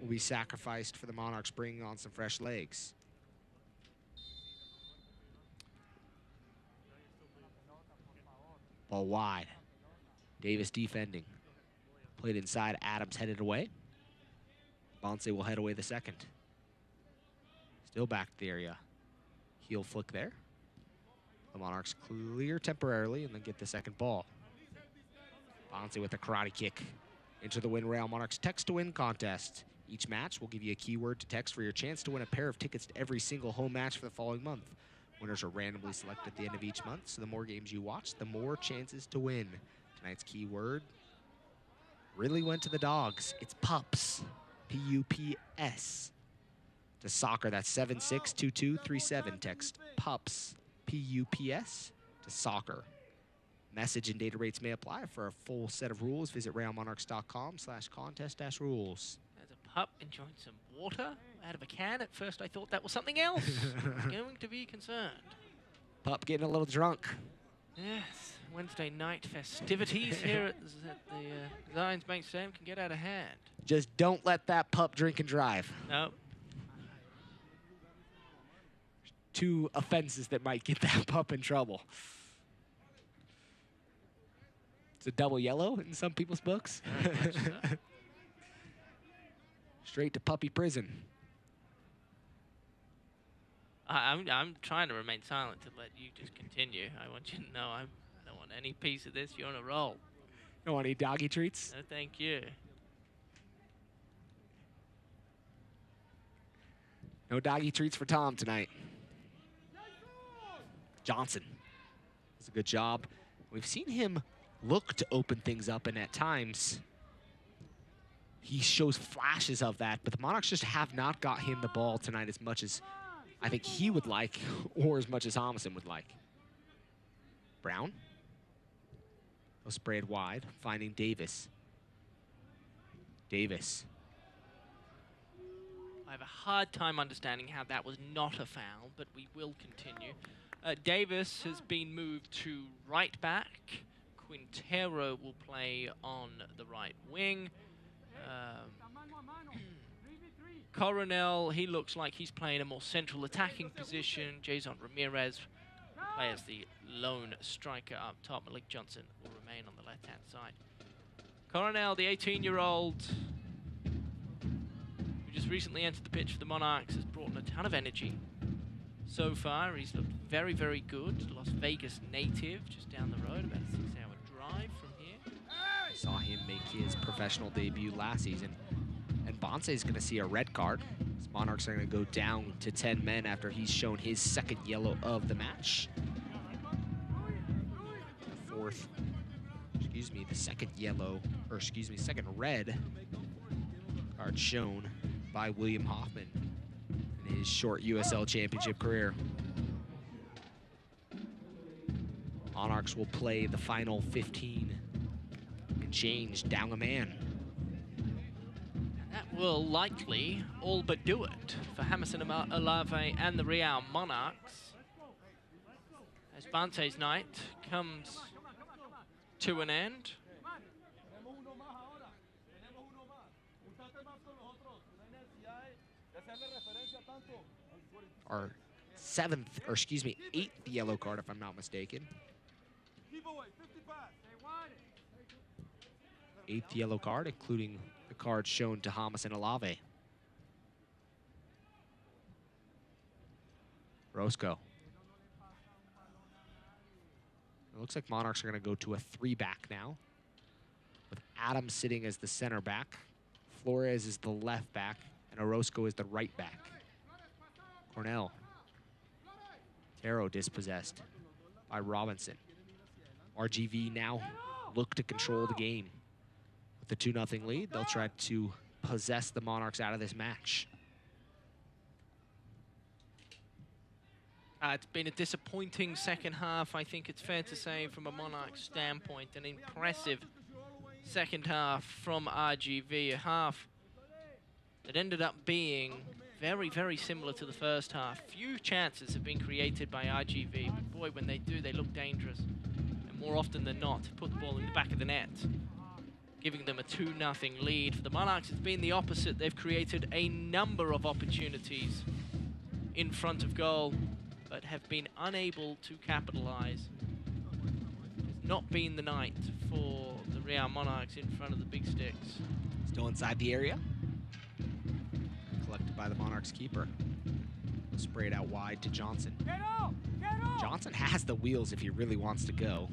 will be sacrificed for the Monarchs, bringing on some fresh legs. Ball wide. Davis defending. Played inside. Adams headed away. Bonce will head away the second. Still back to the area. Heel flick there. The Monarchs clear temporarily and then get the second ball. Bonce with a karate kick into the win rail. Monarchs text to win contest. Each match will give you a keyword to text for your chance to win a pair of tickets to every single home match for the following month. Winners are randomly selected at the end of each month, so the more games you watch, the more chances to win. Tonight's keyword really went to the dogs. It's pups. P-U-P-S. To soccer, that's 762237. Text pups. P-U-P-S to soccer. Message and data rates may apply. For a full set of rules, visit realmonarchs.com/contest-rules. There's a pup enjoying some water out of a can. At first I thought that was something else. I was going to be concerned. Pup getting a little drunk. Yes, Wednesday night festivities here at the Zions Bank Stadium can get out of hand. Just don't let that pup drink and drive. Nope. Two offenses that might get that pup in trouble. It's a double yellow in some people's books. Straight to puppy prison. I'm trying to remain silent to let you just continue. I want you to know I don't want any piece of this. You're on a roll. You don't want any doggy treats? No, thank you. No doggy treats for Tom tonight. Johnson does a good job. We've seen him look to open things up, and at times he shows flashes of that, but the Monarchs just have not got him the ball tonight as much as I think he would like, or as much as Jamerson would like. Brown. He'll spray it wide, finding Davis. Davis. I have a hard time understanding how that was not a foul, but we will continue. Davis has been moved to right back. Quintero will play on the right wing. Coronel, he looks like he's playing a more central attacking position. Jason Ramirez plays the lone striker up top. Malik Johnson will remain on the left-hand side. Coronel, the 18-year-old who just recently entered the pitch for the Monarchs, has brought in a ton of energy. So far, he's looked very, very good. Las Vegas native, just down the road, about a 6-hour drive from here. Saw him make his professional debut last season. And Bonce is going to see a red card. His Monarchs are going to go down to 10 men after he's shown his second yellow of the match. The second yellow, or excuse me, second red card shown by William Hoffman in his short USL Championship career. Monarchs will play the final 15 and change down a man. That will likely all but do it for Jamerson Olave and the Real Monarchs, as Bante's night comes to an end. or 8th yellow card, if I'm not mistaken. 8th yellow card, including the card shown to Hamas and Alave. Roscoe. It looks like Monarchs are going to go to a 3-back now, with Adams sitting as the center back, Flores is the left back, and Orozco is the right back. Cornell. Taro dispossessed by Robinson. RGV now look to control the game. With the 2-0 lead, they'll try to possess the Monarchs out of this match. It's been a disappointing second half, I think it's fair to say, from a Monarchs standpoint. An impressive second half from RGV, a half that ended up being very, very similar to the first half. Few chances have been created by RGV, but boy, when they do, they look dangerous. And more often than not, put the ball in the back of the net, giving them a 2-0 lead. For the Monarchs, it's been the opposite. They've created a number of opportunities in front of goal, but have been unable to capitalize. It's not been the night for the Real Monarchs in front of the big sticks. Still inside the area. Collected by the Monarchs keeper. Sprayed out wide to Johnson. Johnson has the wheels if he really wants to go.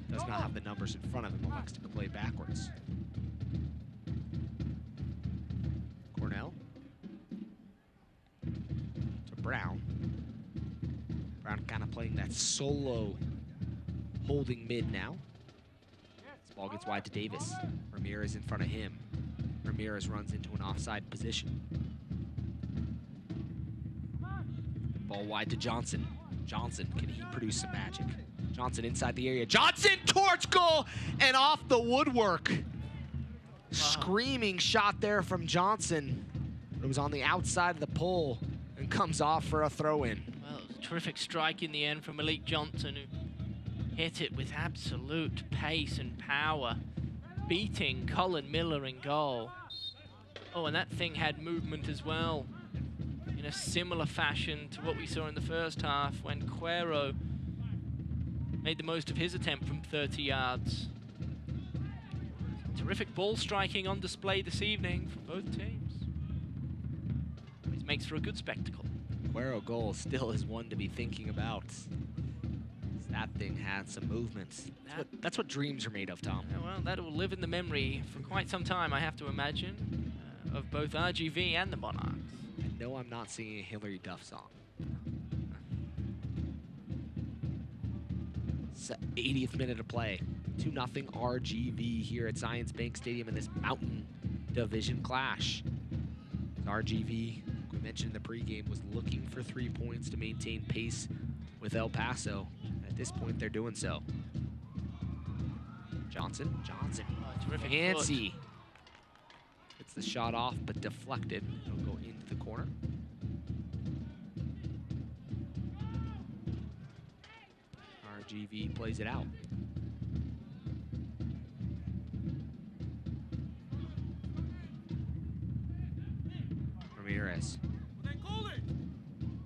Does not have the numbers in front of him, elects to play backwards. Cornell. To Brown. Brown kind of playing that solo holding mid now. This ball gets wide to Davis. Ramirez in front of him. Ramirez runs into an offside position. Ball wide to Johnson. Johnson, can he produce some magic? Johnson inside the area. Johnson towards goal and off the woodwork. Wow. Screaming shot there from Johnson. It was on the outside of the pole and comes off for a throw-in. Well, it was a terrific strike in the end from Malik Johnson, who hit it with absolute pace and power, beating Colin Miller in goal. Oh, and that thing had movement as well, in a similar fashion to what we saw in the first half when Cuero made the most of his attempt from 30 yards. Terrific ball striking on display this evening from both teams. It makes for a good spectacle. Cuero goal still is one to be thinking about. That thing had some movements. That's what dreams are made of, Tom. Yeah, well, that will live in the memory for quite some time, I have to imagine, of both RGV and the Monarchs. No, I'm not singing a Hillary Duff song. It's 80th minute of play. 2-0 RGV here at Zions Bank Stadium in this Mountain Division clash. RGV, we mentioned in the pregame, was looking for 3 points to maintain pace with El Paso. At this point, they're doing so. Johnson. Oh, terrific Fancy. Gets the shot off, but deflected. It'll go into the corner. RGV plays it out.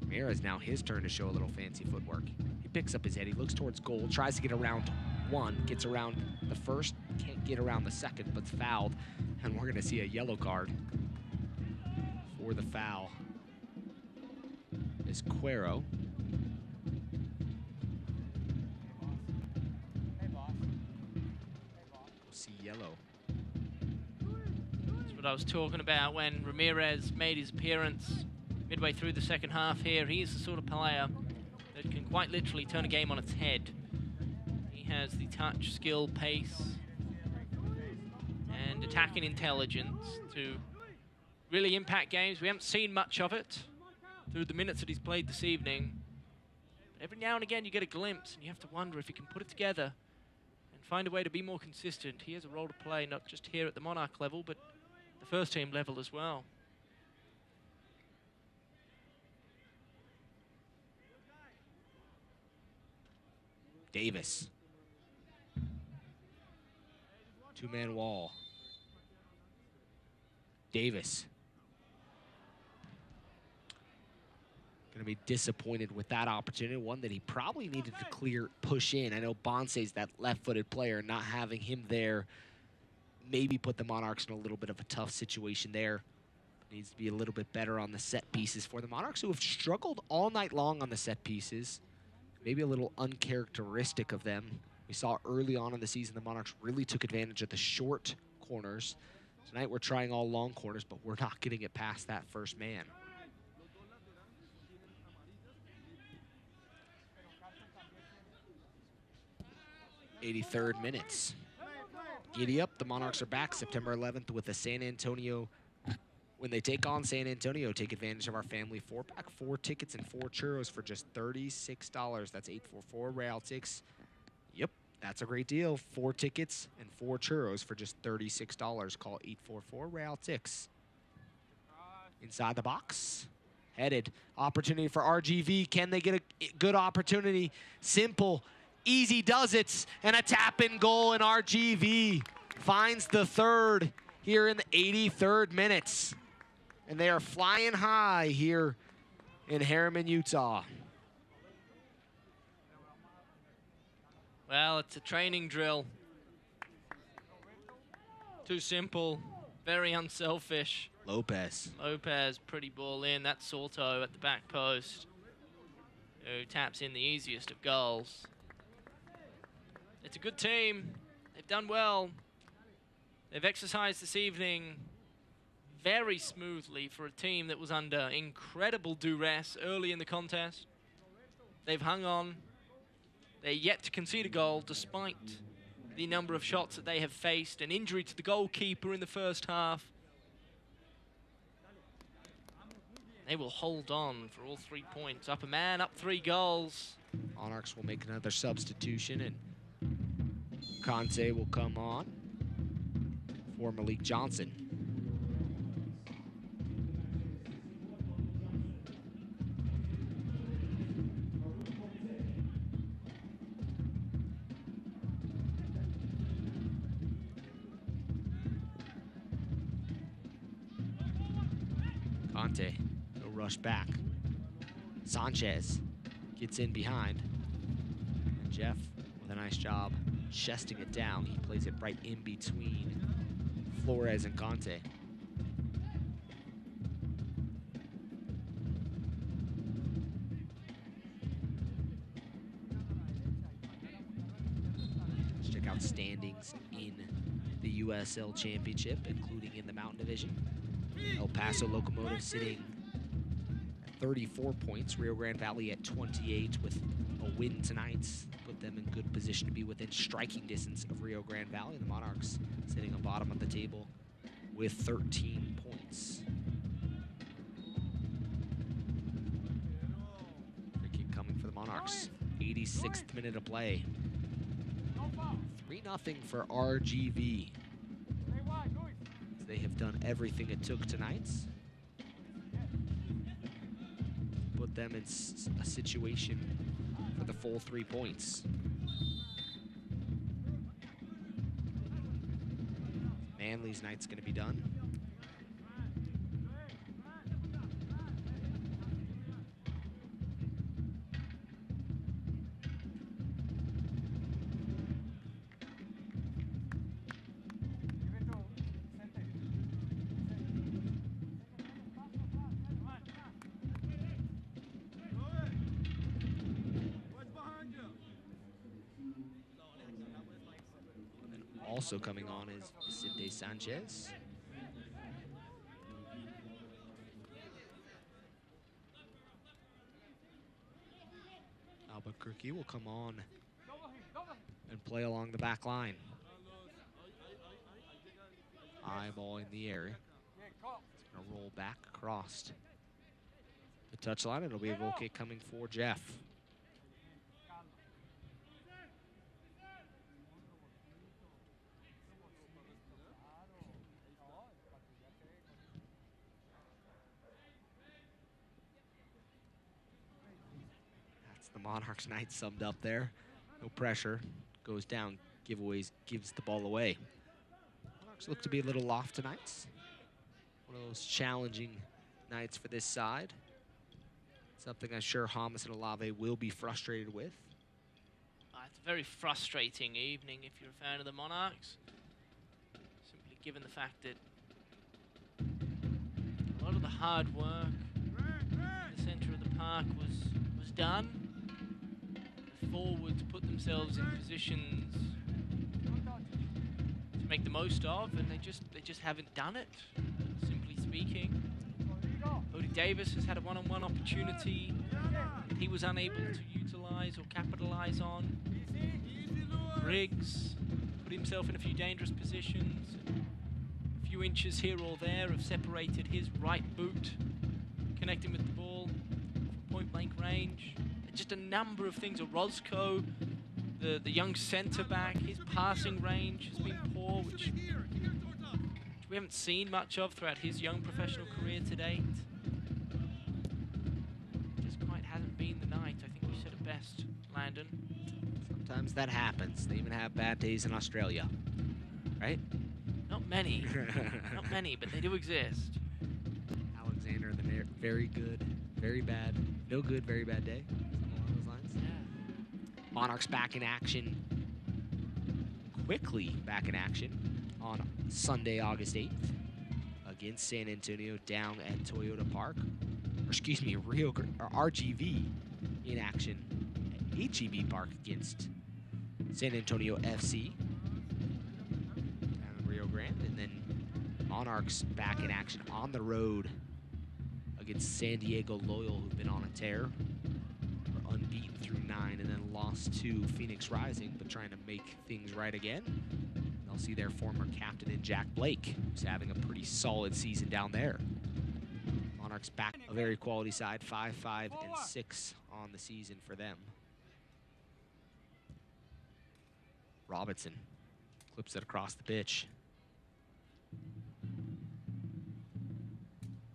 Ramirez now his turn to show a little fancy footwork. He picks up his head, he looks towards goal, tries to get around one, gets around the first, can't get around the second, but's fouled, and we're gonna see a yellow card for the foul. Is Cuero. See yellow. That's what I was talking about when Ramirez made his appearance midway through the second half here. He's the sort of player that can quite literally turn a game on its head. He has the touch, skill, pace, and attacking intelligence to really impact games. We haven't seen much of it through the minutes that he's played this evening. But every now and again you get a glimpse and you have to wonder if he can put it together and find a way to be more consistent. He has a role to play, not just here at the Monarch level, but the first team level as well. Davis. Two-man wall. Davis. to be disappointed with that opportunity, one that he probably needed to push in. I know Bonse's that left-footed player, not having him there maybe put the Monarchs in a little bit of a tough situation there. Needs to be a little bit better on the set pieces for the Monarchs, who have struggled all night long on the set pieces. Maybe a little uncharacteristic of them. We saw early on in the season the Monarchs really took advantage of the short corners. Tonight we're trying all long corners, but we're not getting it past that first man. 83rd minutes. Giddy up, the Monarchs are back September 11th with the San Antonio. When they take on San Antonio, take advantage of our family 4-pack, 4 tickets and 4 churros for just $36. That's 844 Real Tix. Yep, that's a great deal. 4 tickets and 4 churros for just $36. Call 844 Real Tix. Inside the box, headed. Opportunity for RGV. Can they get a good opportunity? Simple. Easy does it, and a tap-in goal, and RGV finds the third here in the 83rd minutes. And they are flying high here in Harriman, Utah. Well, it's a training drill. Too simple, very unselfish. Lopez, pretty ball in. That's Soto at the back post, who taps in the easiest of goals. It's a good team. They've done well. They've exercised this evening very smoothly for a team that was under incredible duress early in the contest. They've hung on. They're yet to concede a goal despite the number of shots that they have faced. An injury to the goalkeeper in the first half. They will hold on for all 3 points. Up a man, up 3 goals. Monarchs will make another substitution, and Conte will come on for Malik Johnson. Conte, no rush back. Sanchez gets in behind. And Jeff with a nice job chesting it down. He plays it right in between Flores and Conte. Let's check out standings in the USL Championship, including in the Mountain Division. El Paso Locomotive sitting at 34 points. Rio Grande Valley at 28 with a win tonight. Put them in good position to be within striking distance of Rio Grande Valley. The Monarchs sitting on bottom of the table with 13 points. Free kick coming for the Monarchs. 86th minute of play. 3-0 for RGV. They have done everything it took tonight. Put them in a situation for the full 3 points. Manly's night's going to be done. Also coming on is Vicente Sanchez. Albuquerque will come on and play along the back line. Eyeball in the air. It's going to roll back across the touchline. It'll be a goal kick coming for Jeff. The Monarchs night summed up there. No pressure, goes down, gives the ball away. Monarchs look to be a little off tonight. One of those challenging nights for this side. Something I'm sure Hamas and Olave will be frustrated with. It's a very frustrating evening if you're a fan of the Monarchs. Simply given the fact that a lot of the hard work in the center of the park was done. The forwards put themselves in positions to make the most of, and they just haven't done it, simply speaking. Odie Davis has had a one-on-one opportunity that he was unable to utilize or capitalize on. Briggs put himself in a few dangerous positions. A few inches here or there have separated his right boot, connecting with the ball from point-blank range. Just a number of things. Orozco, the young centre-back, his passing range has been poor, which we haven't seen much of throughout his young professional career to date. Just quite hasn't been the night. I think you said it best, Landon. Sometimes that happens. They even have bad days in Australia, right? Not many. Not many, but they do exist. Alexander, the very good, very bad, no good, very bad day. Something along those lines. Yeah. Monarchs back in action. Quickly back in action on Sunday, August 8th against San Antonio down at Toyota Park. Or excuse me, RGV in action at HEB Park against San Antonio FC down in Rio Grande. And then Monarchs back in action on the road against San Diego Loyal, who've been on a tear. We're unbeaten through 9 and then lost to Phoenix Rising, but trying to make things right again. They'll see their former captain in Jack Blake, who's having a pretty solid season down there. Monarchs back a very quality side, 5-5 and 6 on the season for them. Robinson clips it across the pitch.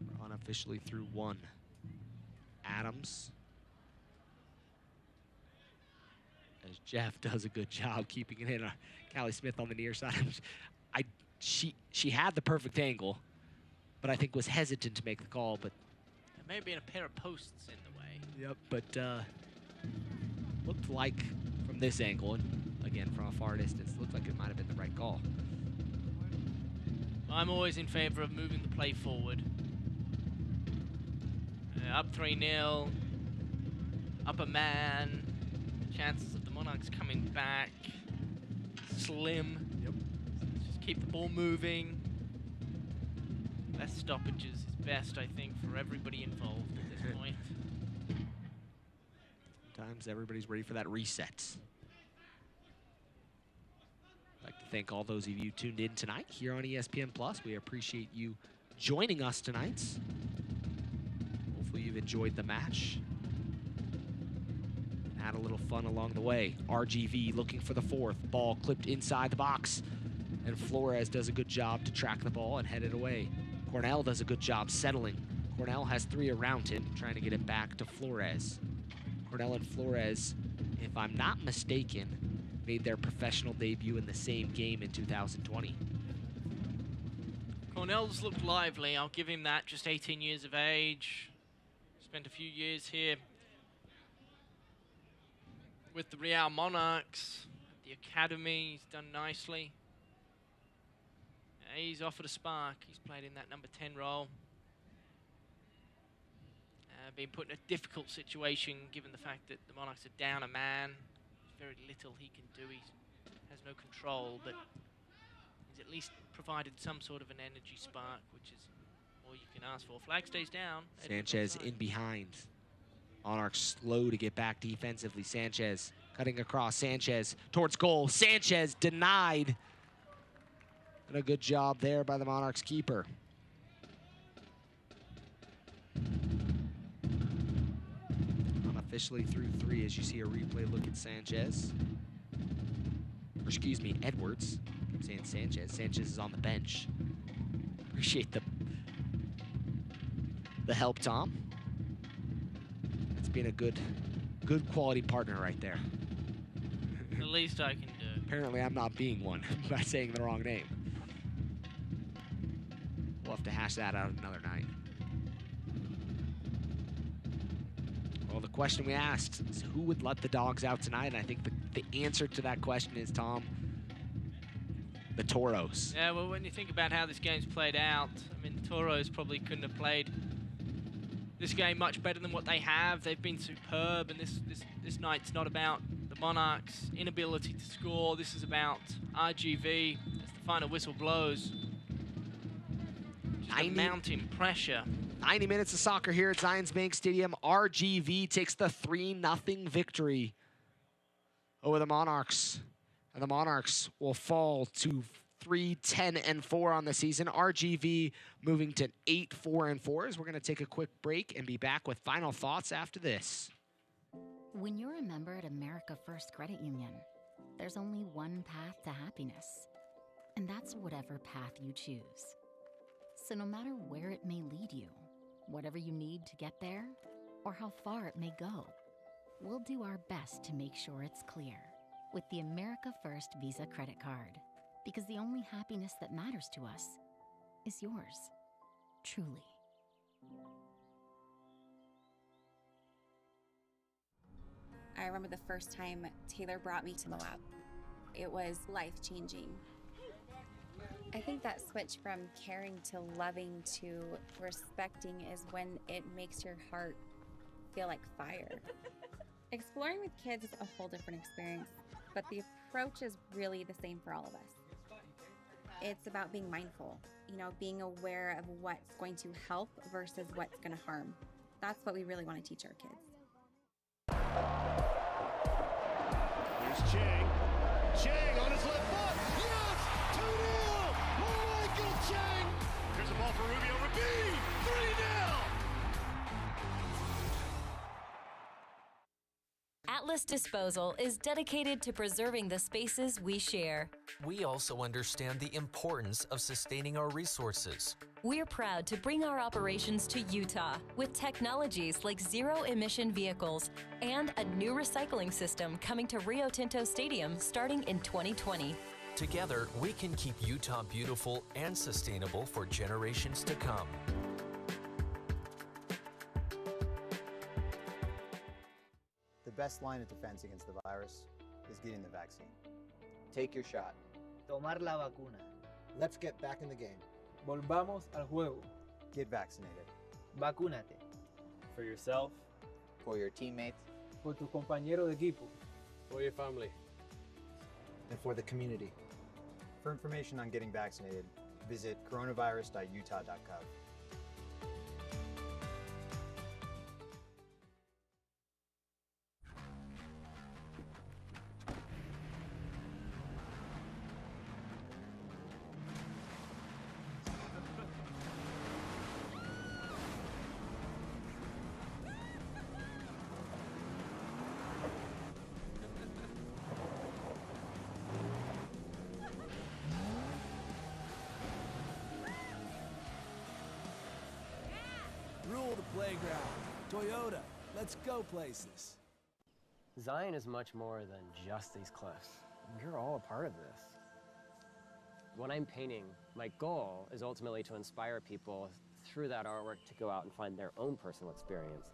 We're unofficially through 1. Adams. As Jeff does a good job keeping it in. Callie Smith on the near side. She had the perfect angle, but I think was hesitant to make the call. But There may have been a pair of posts in the way. yep, but looked like from this angle, and again from a far distance, looked like it might have been the right call. I'm always in favor of moving the play forward. Up 3-0, up a man. The chances of the Monarchs coming back slim. Yep. Just keep the ball moving. Less stoppages is best, I think, for everybody involved at this point. Sometimes everybody's ready for that reset. I'd like to thank all those of you tuned in tonight here on ESPN Plus. We appreciate you joining us tonight. Hopefully you've enjoyed the match. Had a little fun along the way. RGV looking for the 4th. Ball clipped inside the box. And Flores does a good job to track the ball and head it away. Cornell does a good job settling. Cornell has 3 around him, trying to get it back to Flores. Cornell and Flores, if I'm not mistaken, made their professional debut in the same game in 2020. Cornell's looked lively, I'll give him that. Just 18 years of age. Spent a few years here with the Real Monarchs, the academy. He's done nicely. He's offered a spark. He's played in that number 10 role. Being put in a difficult situation given the fact that the Monarchs are down a man. There's very little he can do. He has no control, but he's at least provided some sort of an energy spark, which is all you can ask for. Flag stays down. Sanchez in behind. Monarchs slow to get back defensively. Sanchez cutting across. Sanchez towards goal. Sanchez denied. And a good job there by the Monarchs keeper. Unofficially through 3 as you see a replay look at Sanchez. Or excuse me, Edwards. I'm saying Sanchez. Sanchez is on the bench. Appreciate the help, Tom. That's been a good quality partner right there. The least I can do. Apparently I'm not being one by saying the wrong name. We'll have to hash that out another night. Well, the question we asked is who would let the Dogs out tonight? And I think the answer to that question is, Tom, the Toros. Yeah, well, when you think about how this game's played out, I mean, the Toros probably couldn't have played this game much better than what they have. They've been superb, and this night's not about the Monarchs' inability to score. This is about RGV as the final whistle blows. Just a mounting pressure. 90 minutes of soccer here at Zions Bank Stadium. RGV takes the 3-0 victory over the Monarchs. And the Monarchs will fall to 3-10-4 on the season. RGV moving to 8-4-4 as we're going to take a quick break and be back with final thoughts after this. When you're a member at America First Credit Union, there's only one path to happiness, and that's whatever path you choose. So no matter where it may lead you, whatever you need to get there, or how far it may go, we'll do our best to make sure it's clear with the America First Visa credit card, because the only happiness that matters to us is yours, truly. I remember the first time Taylor brought me to the lab. It was life-changing. I think that switch from caring to loving to respecting is when it makes your heart feel like fire. Exploring with kids is a whole different experience, but the approach is really the same for all of us. It's about being mindful, being aware of what's going to help versus what's going to harm. That's what we really want to teach our kids. Here's Chang. Chang on his left foot. Yes! 2-0! Michael Chang! Here's a ball for Rubio. Rabin! 3-0! Atlas Disposal is dedicated to preserving the spaces we share. We also understand the importance of sustaining our resources. We're proud to bring our operations to Utah with technologies like zero-emission vehicles and a new recycling system coming to Rio Tinto Stadium starting in 2020. Together, we can keep Utah beautiful and sustainable for generations to come. The best line of defense against the virus is getting the vaccine. Take your shot. Tomar la vacuna. Let's get back in the game. Volvamos al juego. Get vaccinated. Vacúnate. For yourself. For your teammates. Por tu compañero de equipo. For your family. And for the community. For information on getting vaccinated, visit coronavirus.utah.gov. Rule the playground. Toyota, let's go places. Zion is much more than just these cliffs. You're all a part of this. When I'm painting, my goal is ultimately to inspire people through that artwork to go out and find their own personal experience.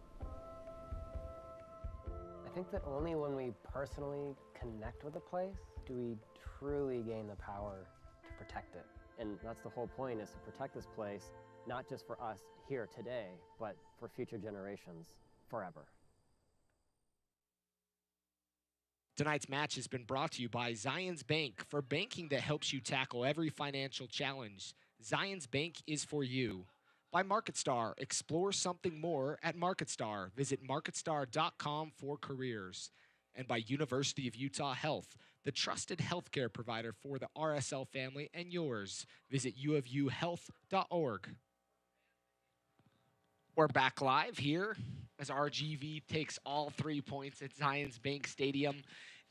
I think that only when we personally connect with a place do we truly gain the power to protect it. And that's the whole point, is to protect this place, not just for us here today, but for future generations forever. Tonight's match has been brought to you by Zions Bank. For banking that helps you tackle every financial challenge, Zions Bank is for you. By MarketStar, explore something more at MarketStar. Visit marketstar.com for careers. And by University of Utah Health, the trusted healthcare provider for the RSL family and yours. Visit uofuhealth.org. We're back live here as RGV takes all 3 points at Zions Bank Stadium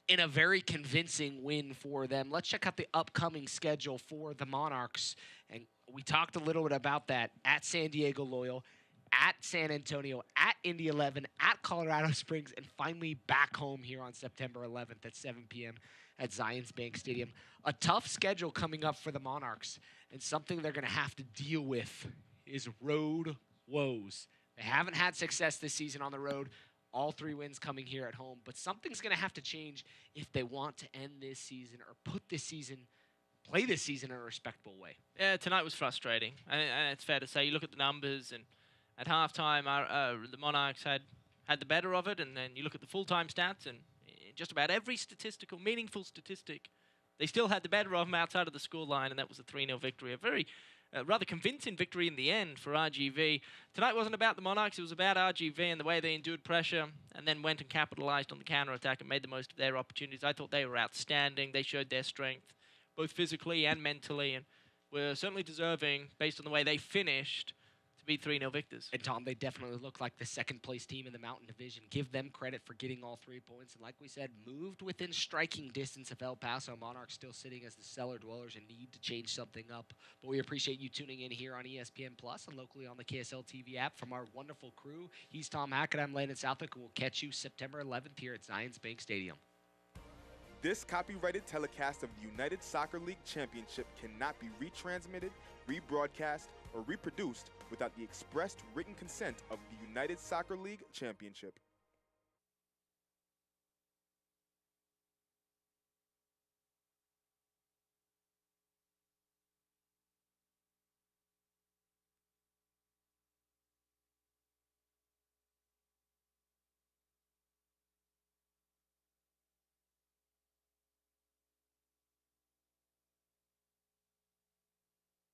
in a very convincing win for them. Let's check out the upcoming schedule for the Monarchs. And we talked a little bit about that at San Diego Loyal, at San Antonio, at Indy 11, at Colorado Springs, and finally back home here on September 11th at 7 p.m. at Zions Bank Stadium. A tough schedule coming up for the Monarchs, and something they're going to have to deal with is road woes. They haven't had success this season on the road. All 3 wins coming here at home, but something's going to have to change if they want to end this season or play this season in a respectable way. Yeah, tonight was frustrating, and it's fair to say. You look at the numbers, and at halftime, the Monarchs had the better of it, and then you look at the full-time stats, and just about every meaningful statistic, they still had the better of them outside of the scoreline, and that was a 3-0 victory. A very rather convincing victory in the end for RGV. Tonight wasn't about the Monarchs, it was about RGV and the way they endured pressure and then went and capitalized on the counter-attack and made the most of their opportunities. I thought they were outstanding. They showed their strength, both physically and mentally, and were certainly deserving, based on the way they finished, to be 3-0 victors. And Tom, they definitely look like the second-place team in the Mountain Division. Give them credit for getting all 3 points. And like we said, moved within striking distance of El Paso. Monarchs still sitting as the cellar dwellers and need to change something up. But we appreciate you tuning in here on ESPN Plus and locally on the KSL TV app. From our wonderful crew, he's Tom Hackett. I'm Landon Southwick, and we'll catch you September 11th here at Zions Bank Stadium. This copyrighted telecast of the United Soccer League Championship cannot be retransmitted, rebroadcast, or reproduced without the expressed written consent of the United Soccer League Championship.